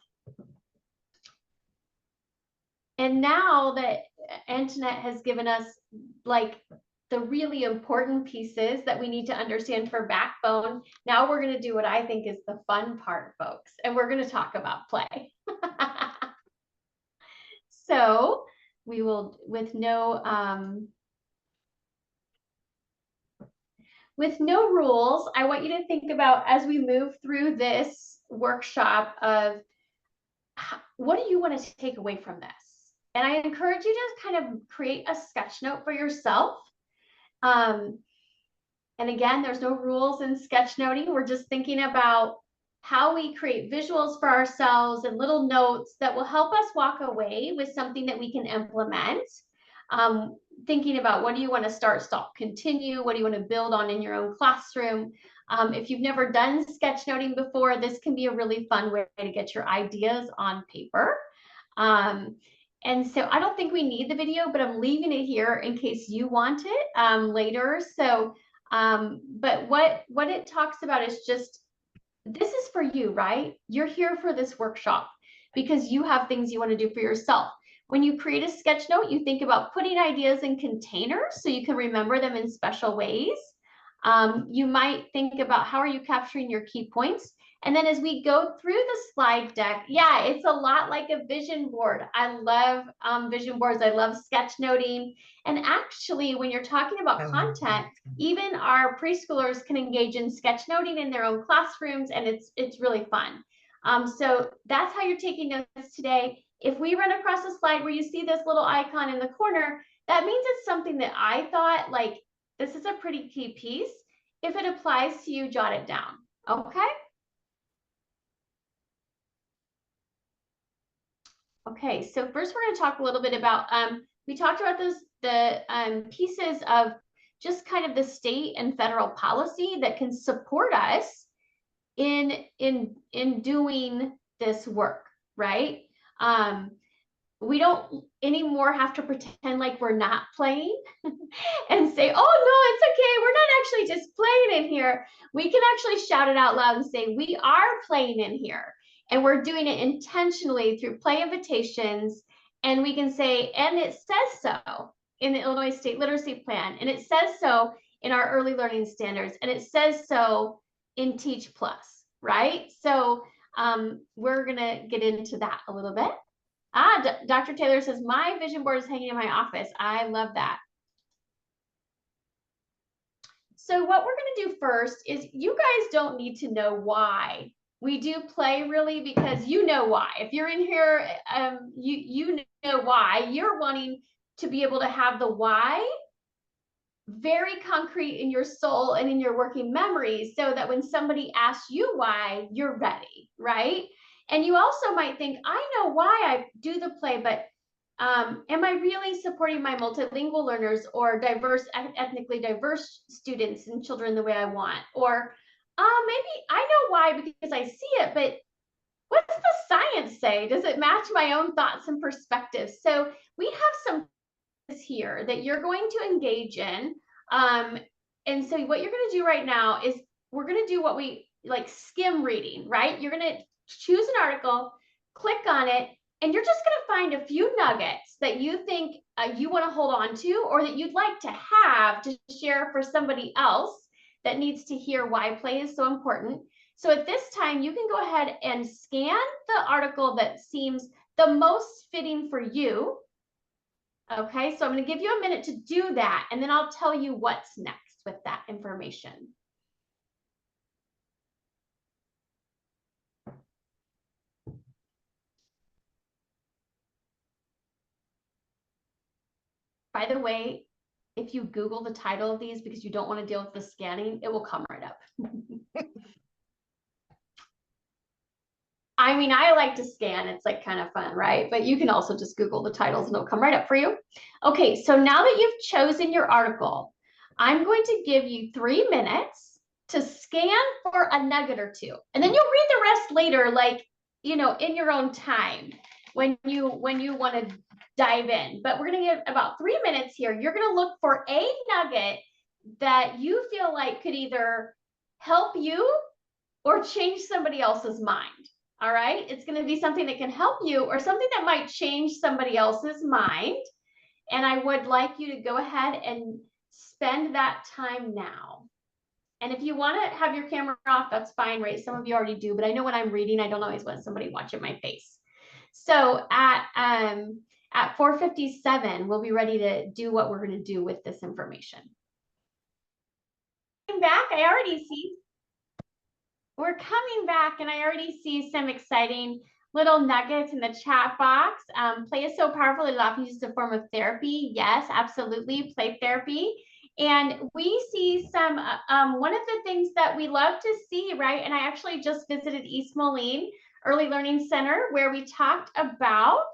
And now that Antoinette has given us like the really important pieces that we need to understand for backbone, now we're going to do what I think is the fun part, folks. And we're going to talk about play. So we will, with no rules, I want you to think about, as we move through this workshop, of what do you want to take away from this? And I encourage you to kind of create a sketch note for yourself. And again, there's no rules in sketchnoting. We're just thinking about how we create visuals for ourselves and little notes that will help us walk away with something that we can implement. Thinking about, what do you want to start, stop, continue? What do you want to build on in your own classroom? If you've never done sketchnoting before, this can be a really fun way to get your ideas on paper. And so I don't think we need the video, but I'm leaving it here in case you want it later. So, but what it talks about is just, this is for you, right? You're here for this workshop because you have things you want to do for yourself. When you create a sketch note, you think about putting ideas in containers so you can remember them in special ways. You might think about how are you capturing your key points. And then as we go through the slide deck, yeah, it's a lot like a vision board. I love vision boards. I love sketchnoting. And actually, when you're talking about content, even our preschoolers can engage in sketchnoting in their own classrooms, and it's really fun. So that's how you're taking notes today. If we run across a slide where you see this little icon in the corner, that means it's something that I thought, like, this is a pretty key piece. If it applies to you, jot it down, okay? Okay, so first we're going to talk a little bit about, we talked about the pieces of just kind of the state and federal policy that can support us in doing this work, right? We don't anymore have to pretend like we're not playing and say, oh, no, it's okay. We're not actually just playing in here. We can actually shout it out loud and say, we are playing in here. And we're doing it intentionally through play invitations. And we can say, and it says so in the Illinois State Literacy Plan. And it says so in our early learning standards. And it says so in Teach Plus, right? So we're going to get into that a little bit. Dr. Taylor says, my vision board is hanging in my office. I love that. So what we're going to do first is, you guys don't need to know why we do play, really, because you know why. If you're in here, you know why. You're wanting to be able to have the why very concrete in your soul and in your working memory, so that when somebody asks you why, you're ready, right? And you also might think, I know why I do the play, but am I really supporting my multilingual learners or ethnically diverse students and children the way I want? Or maybe I know why because I see it, but what does the science say? Does it match my own thoughts and perspectives? So we have some here that you're going to engage in. And so what you're going to do right now is, we're going to do what we like skim reading, right? You're going to choose an article, click on it, and you're just going to find a few nuggets that you think you want to hold on to, or that you'd like to have to share for somebody else that needs to hear why play is so important. So at this time, you can go ahead and scan the article that seems the most fitting for you. Okay, so I'm going to give you a minute to do that, and then I'll tell you what's next with that information. By the way, if you Google the title of these because you don't want to deal with the scanning, it will come right up. I mean, I like to scan. It's like kind of fun, right? But you can also just Google the titles and it'll come right up for you. Okay, so now that you've chosen your article, I'm going to give you 3 minutes to scan for a nugget or two. And then you'll read the rest later, like, you know, in your own time when you want to dive in. But we're going to give about 3 minutes here. You're going to look for a nugget that you feel like could either help you or change somebody else's mind. All right, it's going to be something that can help you or something that might change somebody else's mind. And I would like you to go ahead and spend that time now. And if you want to have your camera off, that's fine, right? Some of you already do, but I know when I'm reading, I don't always want somebody watching my face. So at 4:57, we'll be ready to do what we're going to do with this information. Back, I already see. We're coming back, and I already see some exciting little nuggets in the chat box. Play is so powerful, it often uses a form of therapy. Yes, absolutely, play therapy. And we see some, one of the things that we love to see, right? And I actually just visited East Moline Early Learning Center, where we talked about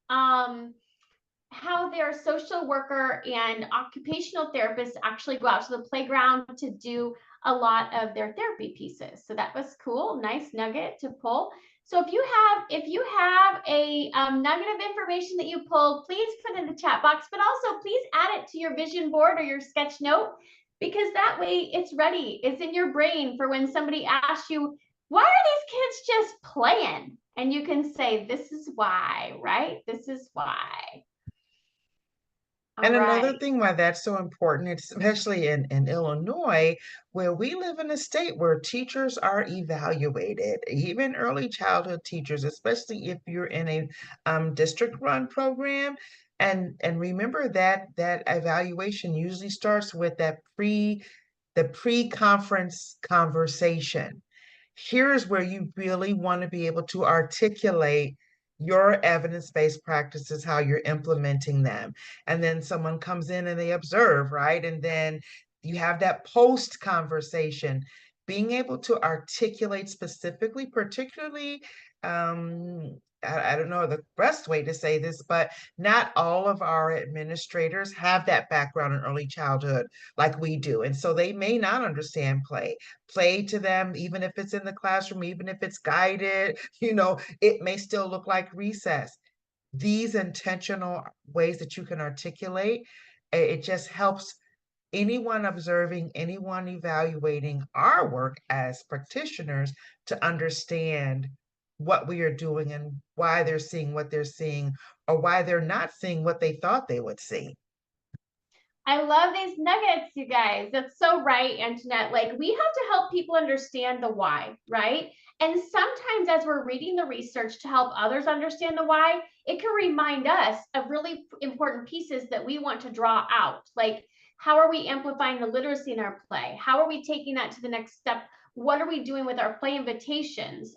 how their social worker and occupational therapists actually go out to the playground to do a lot of their therapy pieces. So that was cool, nice nugget to pull. So if you have a nugget of information that you pulled, please put in the chat box, but also please add it to your vision board or your sketch note, because that way it's ready. It's in your brain for when somebody asks you, why are these kids just playing? And you can say, this is why, right? This is why. All And another right. thing why that's so important, especially in Illinois, where we live in a state where teachers are evaluated, even early childhood teachers, especially if you're in a district-run program. And remember that that evaluation usually starts with the pre-conference conversation. Here's where you really want to be able to articulate your evidence-based practices, how you're implementing them. And then someone comes in and they observe, right? And then you have that post conversation, being able to articulate specifically, particularly, I don't know the best way to say this, but not all of our administrators have that background in early childhood like we do. And so they may not understand play to them, even if it's in the classroom, even if it's guided, it may still look like recess. These intentional ways that you can articulate, it just helps anyone observing, anyone evaluating our work as practitioners to understand what we are doing and why they're seeing what they're seeing, or why they're not seeing what they thought they would see. I love these nuggets, you guys. That's so right, Antoinette. Like, we have to help people understand the why, right? And sometimes, as we're reading the research to help others understand the why, it can remind us of really important pieces that we want to draw out. Like, how are we amplifying the literacy in our play? How are we taking that to the next step? What are we doing with our play invitations?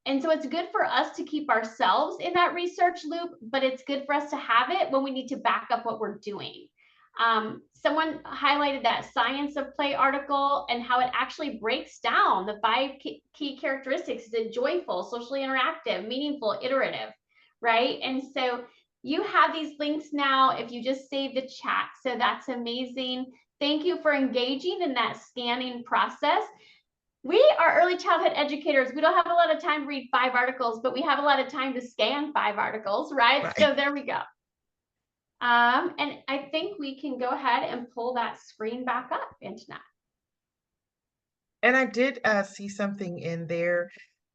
And so it's good for us to keep ourselves in that research loop, but it's good for us to have it when we need to back up what we're doing. Someone highlighted that Science of Play article and how it actually breaks down the 5 key characteristics. Is it joyful, socially interactive, meaningful, iterative, right? And so you have these links now if you just save the chat. So that's amazing. Thank you for engaging in that scanning process. We are early childhood educators. We don't have a lot of time to read 5 articles, but we have a lot of time to scan 5 articles, right? Right. So there we go. And I think we can go ahead and pull that screen back up, Antoinette. And I did see something in there.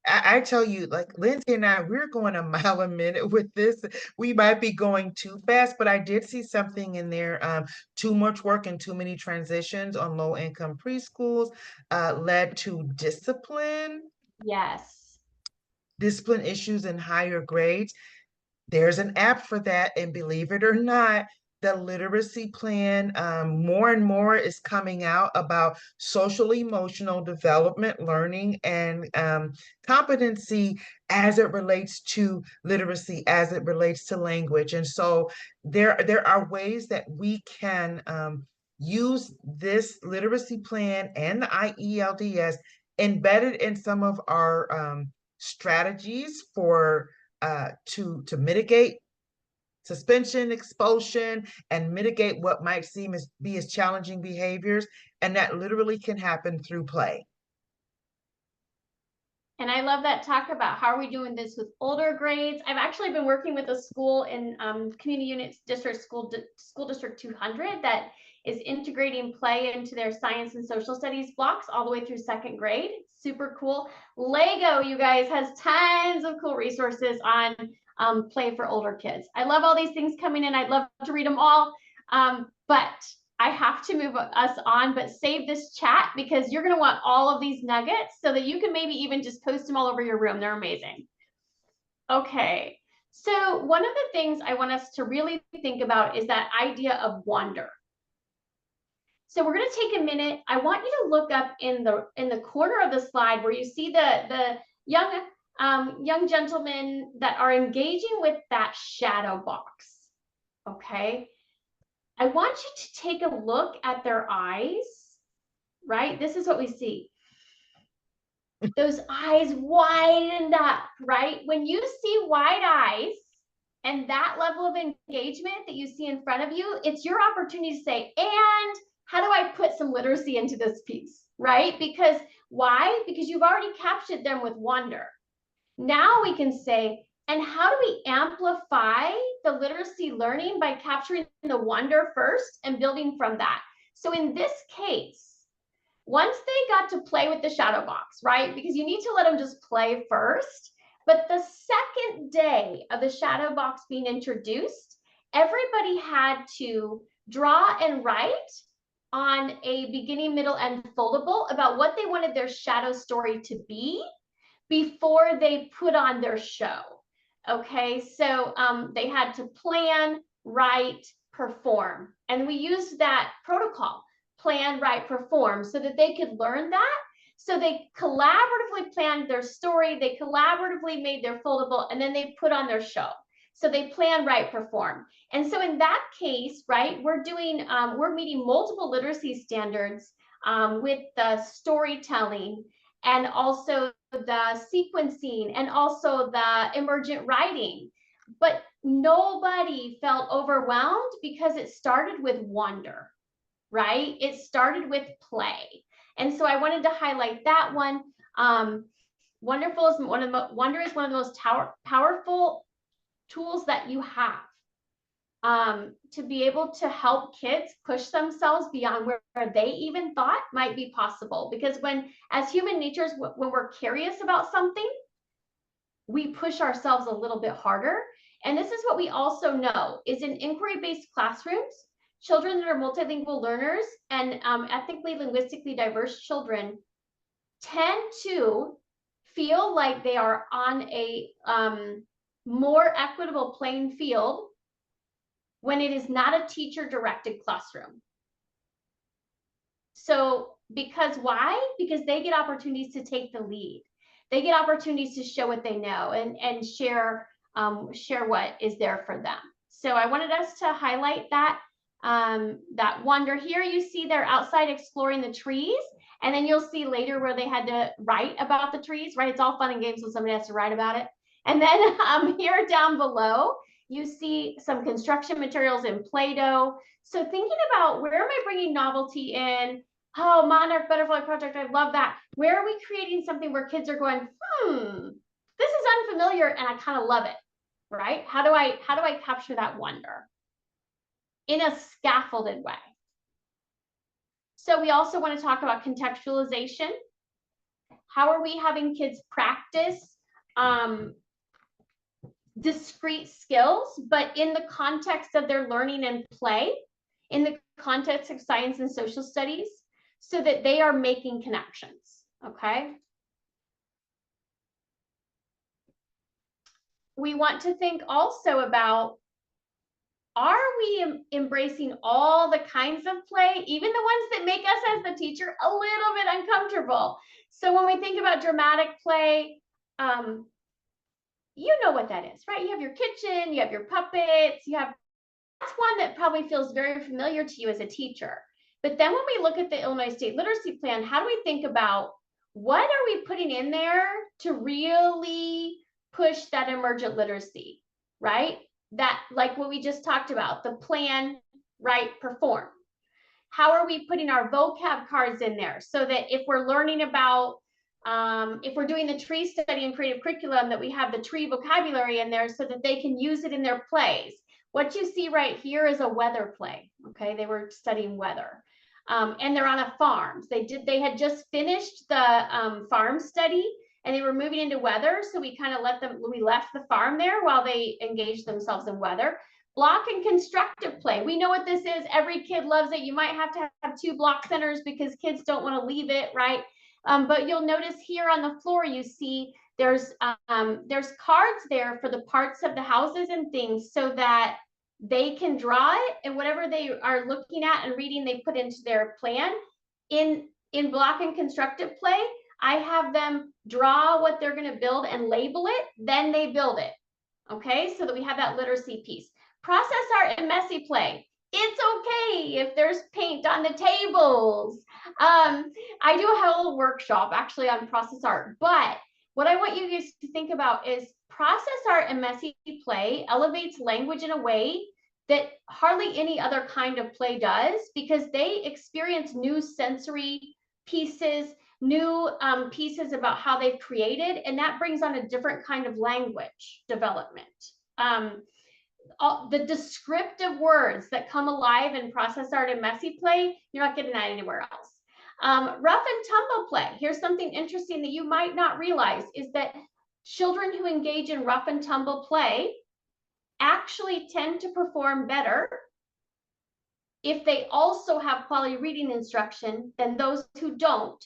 I tell you, like Lindsay and I, we're going a mile a minute with this. We might be going too fast, but I did see something in there. Too much work and too many transitions on low income preschools led to Yes. discipline issues in higher grades. There's an app for that. And believe it or not, the literacy plan, more and more is coming out about social emotional development, learning, and competency as it relates to literacy, as it relates to language. And so there are ways that we can use this literacy plan and the IELDS embedded in some of our strategies for to mitigate suspension, expulsion, and mitigate what might seem as be as challenging behaviors. And that literally can happen through play. And I love that talk about how are we doing this with older grades. I've actually been working with a school in community units district school district 200 that is integrating play into their science and social studies blocks all the way through 2nd grade. Super cool. Lego, you guys, has tons of cool resources on play for older kids. I love all these things coming in. I'd love to read them all, but I have to move us on, but save this chat because you're going to want all of these nuggets so that you can maybe even just post them all over your room. They're amazing. Okay. So one of the things I want us to really think about is that idea of wonder. So we're going to take a minute. I want you to look up in the corner of the slide where you see the young gentlemen that are engaging with that shadow box. Okay. I want you to take a look at their eyes, right? This is what we see. Those eyes widened up, right? When you see wide eyes and that level of engagement that you see in front of you, it's your opportunity to say, and how do I put some literacy into this piece, right? Because why? Because you've already captured them with wonder. Now we can say, and how do we amplify the literacy learning by capturing the wonder first and building from that? So in this case, once they got to play with the shadow box, right? Because you need to let them just play first. But the second day of the shadow box being introduced, everybody had to draw and write on a beginning, middle, and foldable about what they wanted their shadow story to be before they put on their show. Okay, so they had to plan, write, perform. And we used that protocol, plan, write, perform, so that they could learn that. So they collaboratively planned their story, they collaboratively made their foldable, and then they put on their show. So they plan, write, perform. And so in that case, right, we're meeting multiple literacy standards with the storytelling and also the sequencing and also the emergent writing. But nobody felt overwhelmed because it started with wonder, right? It started with play. And so I wanted to highlight that one. Wonderful is one of the wonder is one of the most powerful tools that you have to be able to help kids push themselves beyond where they even thought might be possible. Because as human natures, when we're curious about something, we push ourselves a little bit harder. And this is what we also know is in inquiry-based classrooms, children that are multilingual learners and ethnically, linguistically diverse children tend to feel like they are on a more equitable playing field when it is not a teacher-directed classroom. So because why? Because they get opportunities to take the lead. They get opportunities to show what they know and share what is there for them. So I wanted us to highlight that that wonder. Here you see they're outside exploring the trees, and then you'll see later where they had to write about the trees, right? It's all fun and games when somebody has to write about it. And then here down below, you see some construction materials in Play-Doh. So thinking about where am I bringing novelty in? Oh, Monarch Butterfly Project, I love that. Where are we creating something where kids are going, this is unfamiliar and I kind of love it, right? How do I capture that wonder in a scaffolded way? So we also want to talk about contextualization. How are we having kids practice discrete skills, but in the context of their learning and play, in the context of science and social studies, so that they are making connections, okay? We want to think also about, are we embracing all the kinds of play, even the ones that make us as the teacher a little bit uncomfortable? So when we think about dramatic play, you know what that is, right? You have your kitchen, you have your puppets, that's one that probably feels very familiar to you as a teacher. But then when we look at the Illinois State Literacy Plan, how do we think about what are we putting in there to really push that emergent literacy, right? That, like what we just talked about, the plan, write, perform. How are we putting our vocab cards in there so that if we're learning about if we're doing the tree study and creative curriculum, that we have the tree vocabulary in there so that they can use it in their plays. What you see right here is a weather play. Okay, they were studying weather, and they're on a farm. They had just finished the farm study, and they were moving into weather. So we kind of we left the farm there while they engaged themselves in weather. Block and constructive play. We know what this is. Every kid loves it. You might have to have 2 block centers because kids don't want to leave it, right? But you'll notice here on the floor, you see there's cards there for the parts of the houses and things so that they can draw it, and whatever they are looking at and reading, they put into their plan. In block and constructive play, I have them draw what they're going to build and label it, then they build it. Okay, so that we have that literacy piece. Process art and messy play. It's okay if there's paint on the tables. I do a whole workshop actually on process art, but what I want you guys to think about is process art and messy play elevates language in a way that hardly any other kind of play does, because they experience new sensory pieces, new pieces about how they've created, and that brings on a different kind of language development. The descriptive words that come alive in process art and messy play, you're not getting that anywhere else. Rough and tumble play. Here's something interesting that you might not realize is that children who engage in rough and tumble play actually tend to perform better if they also have quality reading instruction than those who don't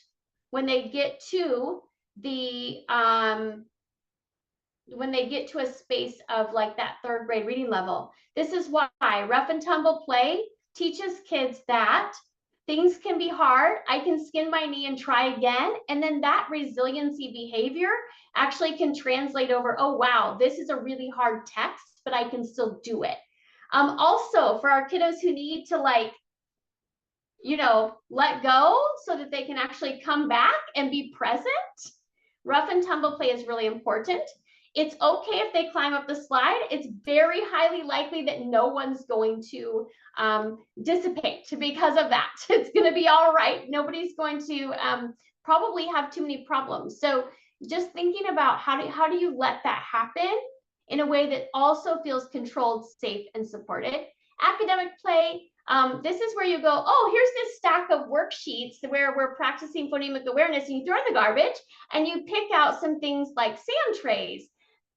when they get to the when they get to a space of like that third grade reading level. This is why rough and tumble play teaches kids that things can be hard. I can skin my knee and try again. And then that resiliency behavior actually can translate over, oh, wow, this is a really hard text, but I can still do it. Also, for our kiddos who need to like, you know, let go so that they can actually come back and be present, rough and tumble play is really important. It's okay if they climb up the slide. It's very highly likely that no one's going to dissipate because of that. It's going to be all right. Nobody's going to probably have too many problems. So just thinking about how do you let that happen in a way that also feels controlled, safe, and supported. Academic play, this is where you go, oh, here's this stack of worksheets where we're practicing phonemic awareness, and you throw in the garbage and you pick out some things like sand trays,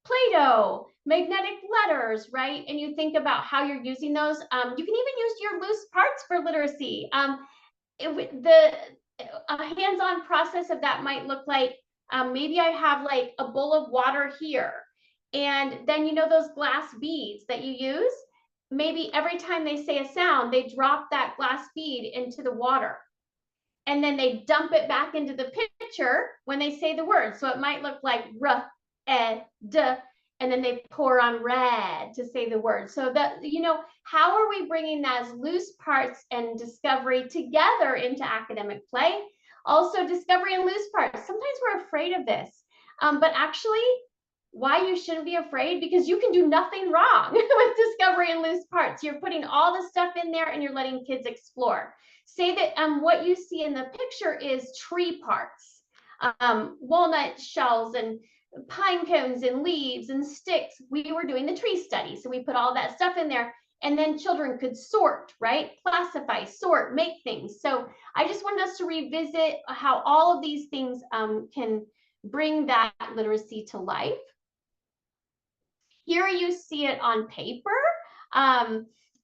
Play-Doh, magnetic letters, right? And you think about how you're using those. You can even use your loose parts for literacy. A hands-on process of that might look like maybe I have like a bowl of water here, and then you know those glass beads that you use. Maybe every time they say a sound, they drop that glass bead into the water, and then they dump it back into the pitcher when they say the word. So it might look like r, e, d, and then they pour on red to say the word. So that, you know, how are we bringing those loose parts and discovery together into academic play? Also, discovery and loose parts. Sometimes we're afraid of this, but actually, why you shouldn't be afraid, because you can do nothing wrong with discovery and loose parts. You're putting all the stuff in there and you're letting kids explore. Say that what you see in the picture is tree parts, walnut shells and pine cones and leaves and sticks. We were doing the tree study, so we put all that stuff in there, and then children could sort, right? Classify, sort, make things. So I just wanted us to revisit how all of these things can bring that literacy to life. Here you see it on paper.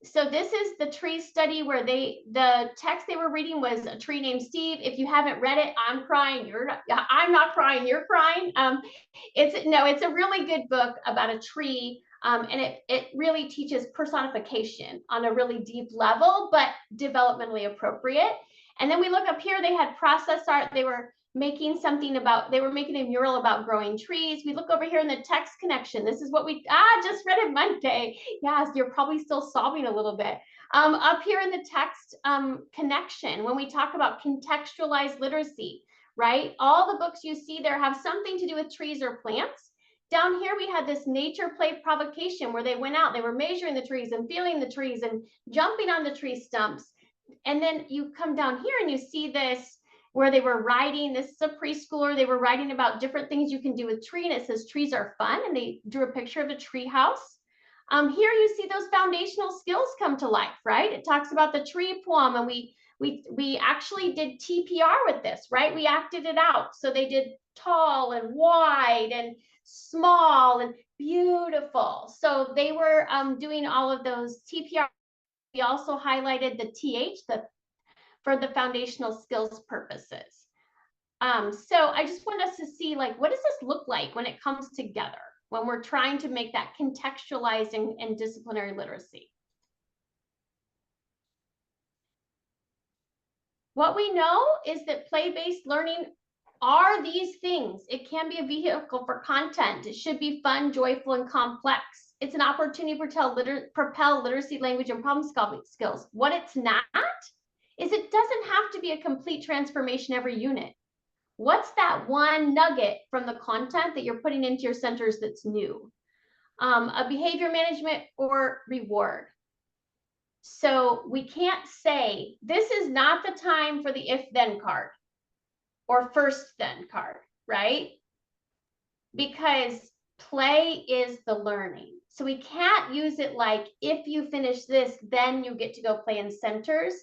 So this is the tree study where the text they were reading was A Tree Named Steve. If you haven't read it, I'm crying. I'm not crying. You're crying. It's a really good book about a tree, and it really teaches personification on a really deep level, but developmentally appropriate. And then we look up here. They had process art. They were making a mural about growing trees. We look over here in the text connection. This is what we just read it Monday. Yes, you're probably still sobbing a little bit. Up here in the text connection, when we talk about contextualized literacy, right? All the books you see there have something to do with trees or plants. Down here, we had this nature play provocation where they went out, they were measuring the trees and feeling the trees and jumping on the tree stumps. And then you come down here and you see this where they were writing. This is a preschooler. They were writing about different things you can do with tree, and it says trees are fun, and they drew a picture of a tree house. Here you see those foundational skills come to life, right? It talks about the tree poem, and we actually did TPR with this, right? We acted it out. So they did tall and wide and small and beautiful. So they were doing all of those TPR. We also highlighted the TH, for the foundational skills purposes. So I just want us to see, like, what does this look like when it comes together, when we're trying to make that contextualizing and disciplinary literacy? What we know is that play-based learning are these things. It can be a vehicle for content. It should be fun, joyful, and complex. It's an opportunity to propel literacy, language, and problem-solving skills. What it's not is it doesn't have to be a complete transformation every unit. What's that one nugget from the content that you're putting into your centers that's new? A behavior management or reward. So we can't say, this is not the time for the if-then card. or first then card, right? Because play is the learning. So we can't use it like, if you finish this, then you get to go play in centers.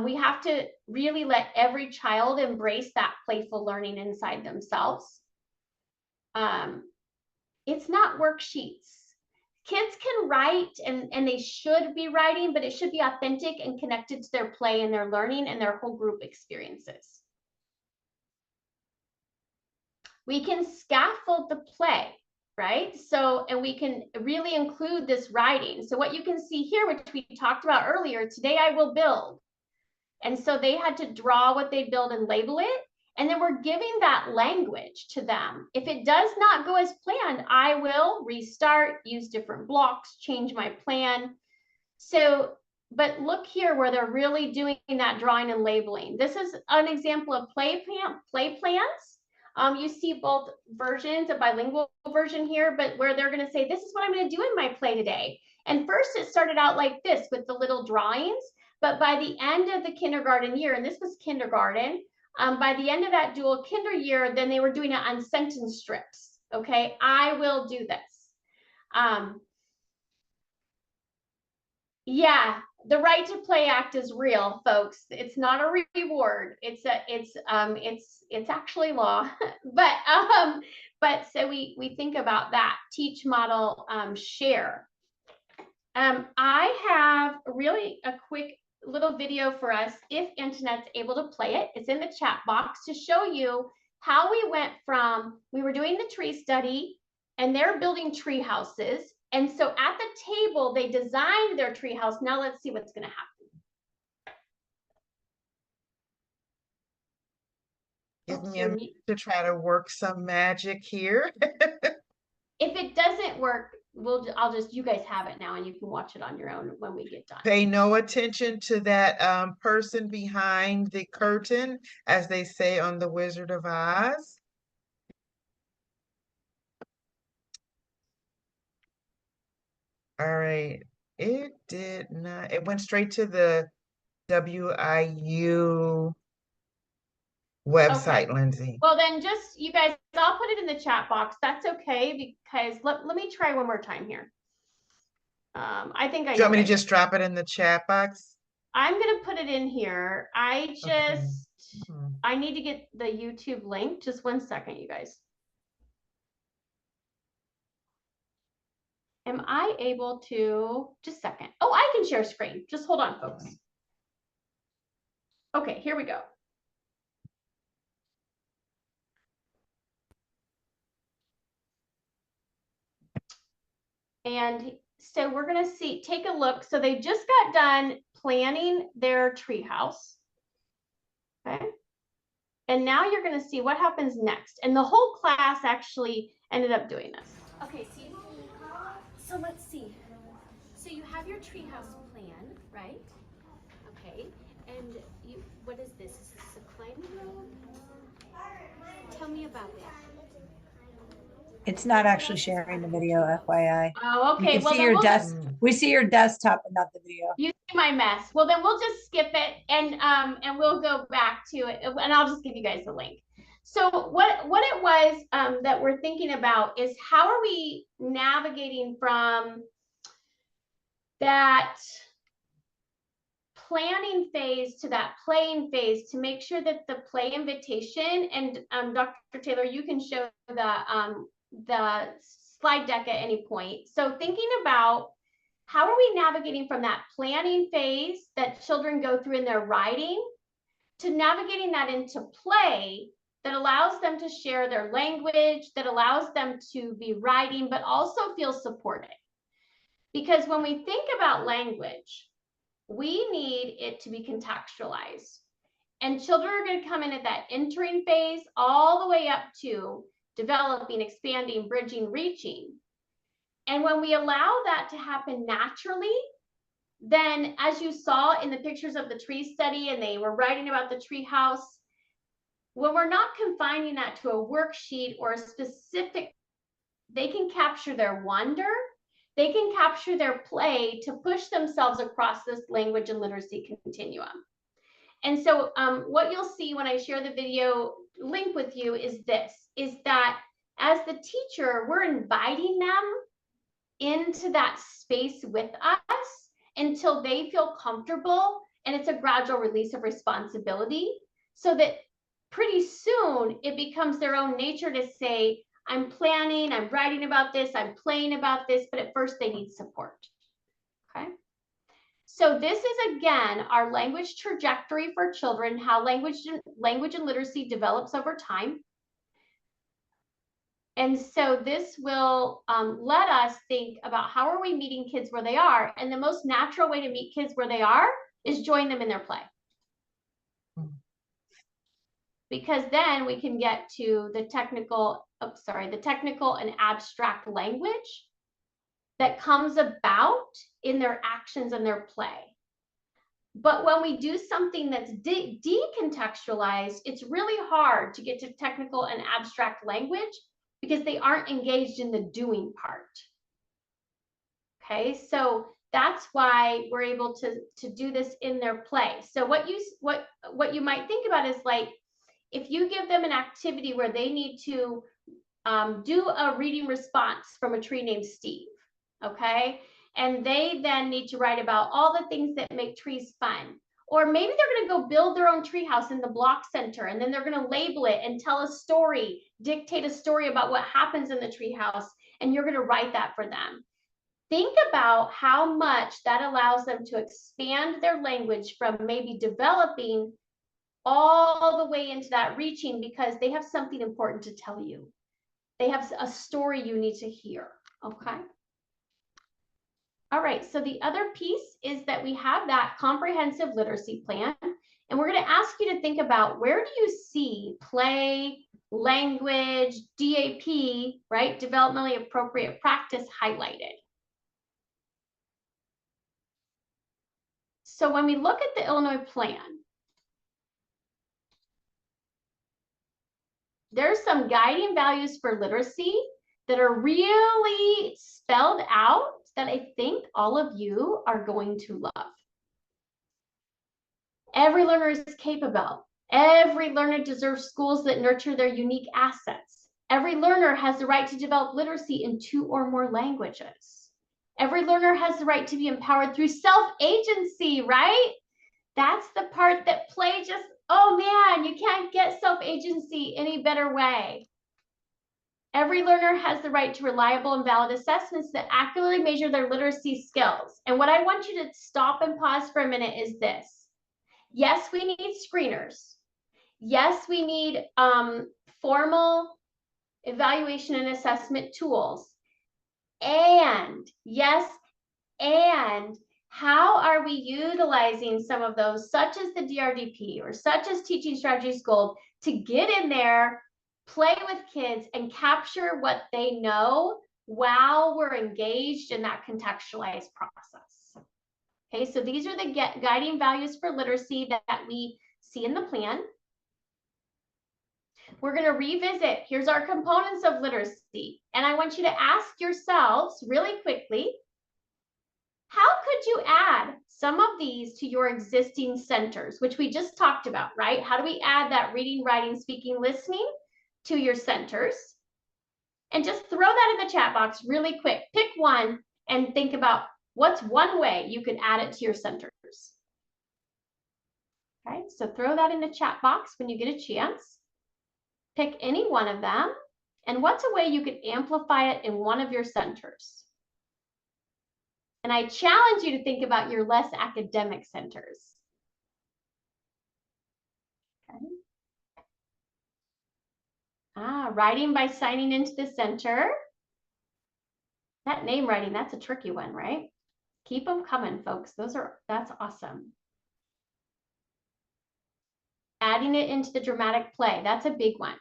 We have to really let every child embrace that playful learning inside themselves. It's not worksheets. Kids can write and they should be writing, but it should be authentic and connected to their play and their learning and their whole group experiences. We can scaffold the play, right? So, and we can really include this writing. So what you can see here, which we talked about earlier, today I will build. And so they had to draw what they build and label it. And then we're giving that language to them. If it does not go as planned, I will restart, use different blocks, change my plan. So, but look here where they're really doing that drawing and labeling. This is an example of play plans. You see both versions, a bilingual version here, but where they're going to say, this is what I'm going to do in my play today. And first it started out like this with the little drawings, but by the end of the kindergarten year, and this was kindergarten, by the end of that dual kinder year, then they were doing it on sentence strips. Okay, I will do this. Yeah, the right to play act is real, folks. It's not a reward. It's actually law. But so we think about that. Teach, model, share. I have really a quick little video for us if Antoinette's able to play it. It's in the chat box to show you how we went from, we were doing the tree study and they're building tree houses. And so at the table, they designed their tree house. Now let's see what's going to happen. Give me a minute to try to work some magic here. If it doesn't work, you guys have it now and you can watch it on your own when we get done. Pay no attention to that person behind the curtain, as they say on The Wizard of Oz. All right. It did not. It went straight to the WIU website, Okay. Lindsay. Well, then just, you guys, I'll put it in the chat box. That's okay, because let me try one more time here. I think I know. Do you want me to just drop it in the chat box? I'm going to put it in here. I just, Okay. I need to get the YouTube link. Just 1 second, you guys. Am I able to, just a second. Oh, I can share screen. Just hold on, folks. Okay, here we go. And so we're going to see, take a look. So they just got done planning their treehouse. Okay. And now you're going to see what happens next. And the whole class actually ended up doing this. Okay, so let's see. So you have your treehouse plan, right? Okay, and what is this? Is this a climbing room? Tell me about that. It's not actually sharing the video, FYI. Oh, okay. You can Well, see then your we'll desk. We see your desktop, but not the video. you see my mess. Well, then we'll just skip it and we'll go back to it, and I'll just give you guys the link. So what it was that we're thinking about is, how are we navigating from that planning phase to that playing phase to make sure that the play invitation, and Dr. Taylor, you can show the slide deck at any point. So thinking about, how are we navigating from that planning phase that children go through in their writing to navigating that into play that allows them to share their language, that allows them to be writing, but also feel supported. Because when we think about language, we need it to be contextualized. And children are going to come in at that entering phase all the way up to developing, expanding, bridging, reaching. And when we allow that to happen naturally, then as you saw in the pictures of the tree study, and they were writing about the tree house, when we're not confining that to a worksheet or a specific, they can capture their wonder, they can capture their play to push themselves across this language and literacy continuum. And so what you'll see when I share the video link with you is this, is that as the teacher, we're inviting them into that space with us until they feel comfortable, and it's a gradual release of responsibility, so that pretty soon it becomes their own nature to say, I'm planning, I'm writing about this, I'm playing about this, but at first they need support. Okay. So this is, again, our language trajectory for children, how language and literacy develops over time. And so this will let us think about how are we meeting kids where they are. And the most natural way to meet kids where they are is join them in their play. Because then we can get to the technical and abstract language that comes about in their actions and their play. But when we do something that's decontextualized, it's really hard to get to technical and abstract language because they aren't engaged in the doing part. Okay, so that's why we're able to do this in their play. So what you might think about is, like, if you give them an activity where they need to do a reading response from a tree named Steve, okay? And they then need to write about all the things that make trees fun. Or maybe they're going to go build their own treehouse in the block center, and then they're going to label it and tell a story, dictate a story about what happens in the treehouse, and you're going to write that for them. Think about how much that allows them to expand their language from maybe developing all the way into that reaching, because they have something important to tell you. They have a story you need to hear, okay? All right, so the other piece is that we have that comprehensive literacy plan, and we're going to ask you to think about, where do you see play, language, DAP, right, developmentally appropriate practice, highlighted? So when we look at the Illinois plan, there's some guiding values for literacy that are really spelled out that I think all of you are going to love. Every learner is capable. Every learner deserves schools that nurture their unique assets. Every learner has the right to develop literacy in 2 or more languages. Every learner has the right to be empowered through self-agency, right? That's the part that play just, oh man, you can't get self-agency any better way. Every learner has the right to reliable and valid assessments that accurately measure their literacy skills. And what I want you to stop and pause for a minute is this. Yes, we need screeners. Yes, we need formal evaluation and assessment tools. And yes, and how are we utilizing some of those, such as the DRDP or such as Teaching Strategies Gold, to get in there, play with kids, and capture what they know while we're engaged in that contextualized process? Okay, so these are the guiding values for literacy that we see in the plan. We're going to revisit, here's our components of literacy. And I want you to ask yourselves really quickly, how could you add some of these to your existing centers, which we just talked about, right? How do we add that reading, writing, speaking, listening to your centers? And just throw that in the chat box really quick. Pick one and think about what's one way you could add it to your centers. Okay, so throw that in the chat box when you get a chance. Pick any one of them, and what's a way you could amplify it in one of your centers? And I challenge you to think about your less academic centers. Okay. Writing by signing into the center. That name writing, that's a tricky one, right? Keep them coming, folks. That's awesome. Adding it into the dramatic play, that's a big one.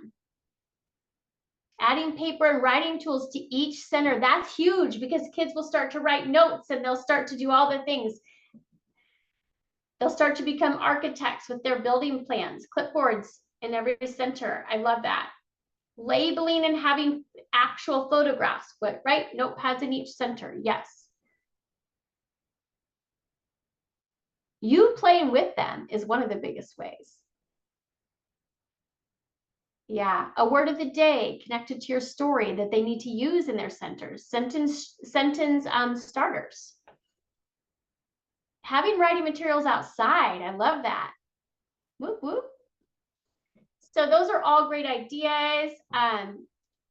Adding paper and writing tools to each center, that's huge, because kids will start to write notes and they'll start to do all the things. They'll start to become architects with their building plans, clipboards in every center. I love that. Labeling and having actual photographs, right? Notepads in each center, yes. You playing with them is one of the biggest ways. Yeah, a word of the day connected to your story that they need to use in their sentence starters. Having writing materials outside, I love that. Whoop, whoop. So those are all great ideas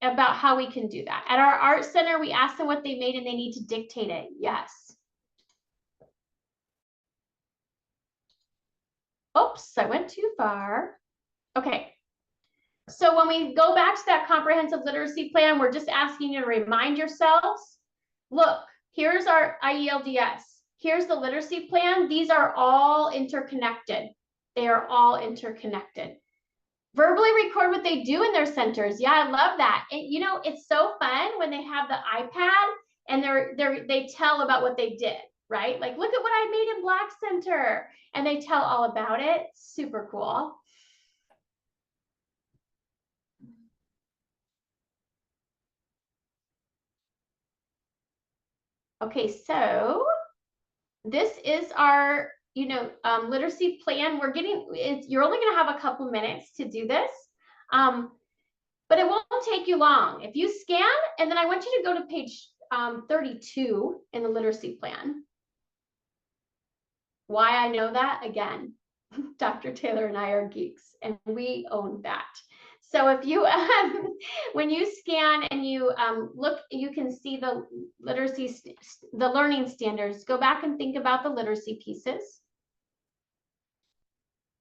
about how we can do that. At our art center, we ask them what they made and they need to dictate it. Yes. Oops, I went too far. Okay. So when we go back to that comprehensive literacy plan, we're just asking you to remind yourselves, look, here's our IELDS. Here's the literacy plan. These are all interconnected. They are all interconnected. Verbally record what they do in their centers. Yeah, I love that. You know, it's so fun when they have the iPad and they tell about what they did, right? Like, look at what I made in Black Center. And they tell all about it. Super cool. Okay, so this is our, literacy plan. You're only going to have a couple minutes to do this, but it won't take you long. If you scan, and then I want you to go to page 32 in the literacy plan. Why I know that? Again, Dr. Taylor and I are geeks, and we own that. So if you, when you scan and you look, you can see the the learning standards. Go back and think about the literacy pieces.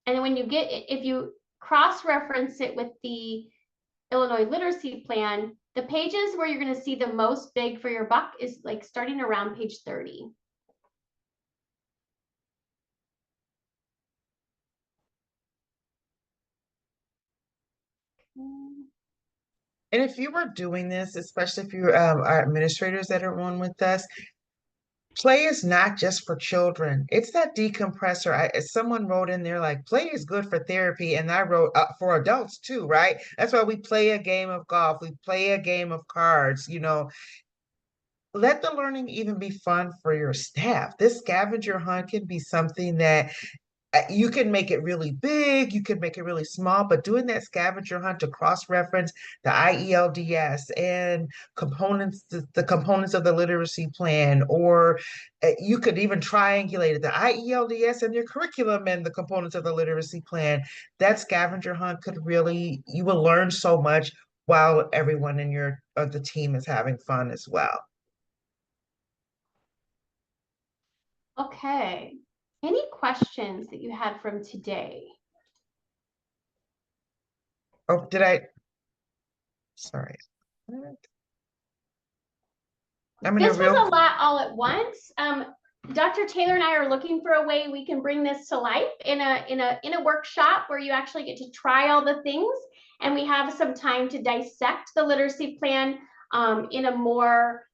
And then when you if you cross-reference it with the Illinois literacy plan, the pages where you're going to see the most big for your buck is like starting around page 30. And if you were doing this, especially if you are administrators that are on with us, play is not just for children. It's that decompressor. Someone wrote in there like play is good for therapy, and I wrote for adults too, right? That's why we play a game of golf, we play a game of cards. Let the learning even be fun for your staff. This scavenger hunt can be something that you can make it really big, you can make it really small, but doing that scavenger hunt to cross-reference the IELDS and the components of the literacy plan, or you could even triangulate it, the IELDS and your curriculum and the components of the literacy plan. That scavenger hunt could really, you will learn so much while everyone in the team is having fun as well. Okay. Any questions that you had from today? Oh, sorry. This was a lot all at once. Dr. Taylor and I are looking for a way we can bring this to life in a workshop where you actually get to try all the things, and we have some time to dissect the literacy plan in a more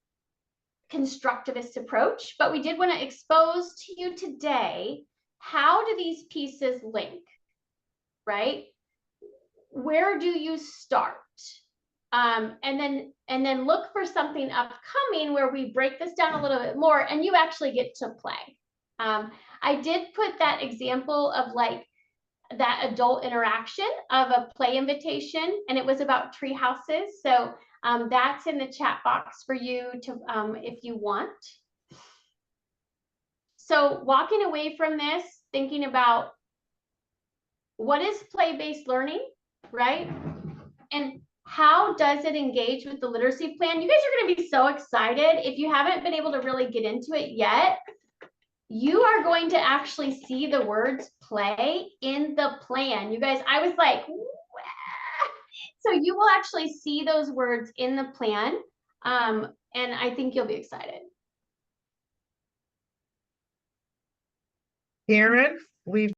constructivist approach. But we did want to expose to you today, how do these pieces link, right? Where do you start? And then look for something upcoming where we break this down a little bit more and you actually get to play. I did put that example of like that adult interaction of a play invitation, and it was about tree houses. So that's in the chat box for you to, if you want. So walking away from this, thinking about what is play-based learning, right? And how does it engage with the literacy plan? You guys are going to be so excited. If you haven't been able to really get into it yet, you are going to actually see the words play in the plan. You guys, I was like, wah. So you will actually see those words in the plan. And I think you'll be excited. Karen, we've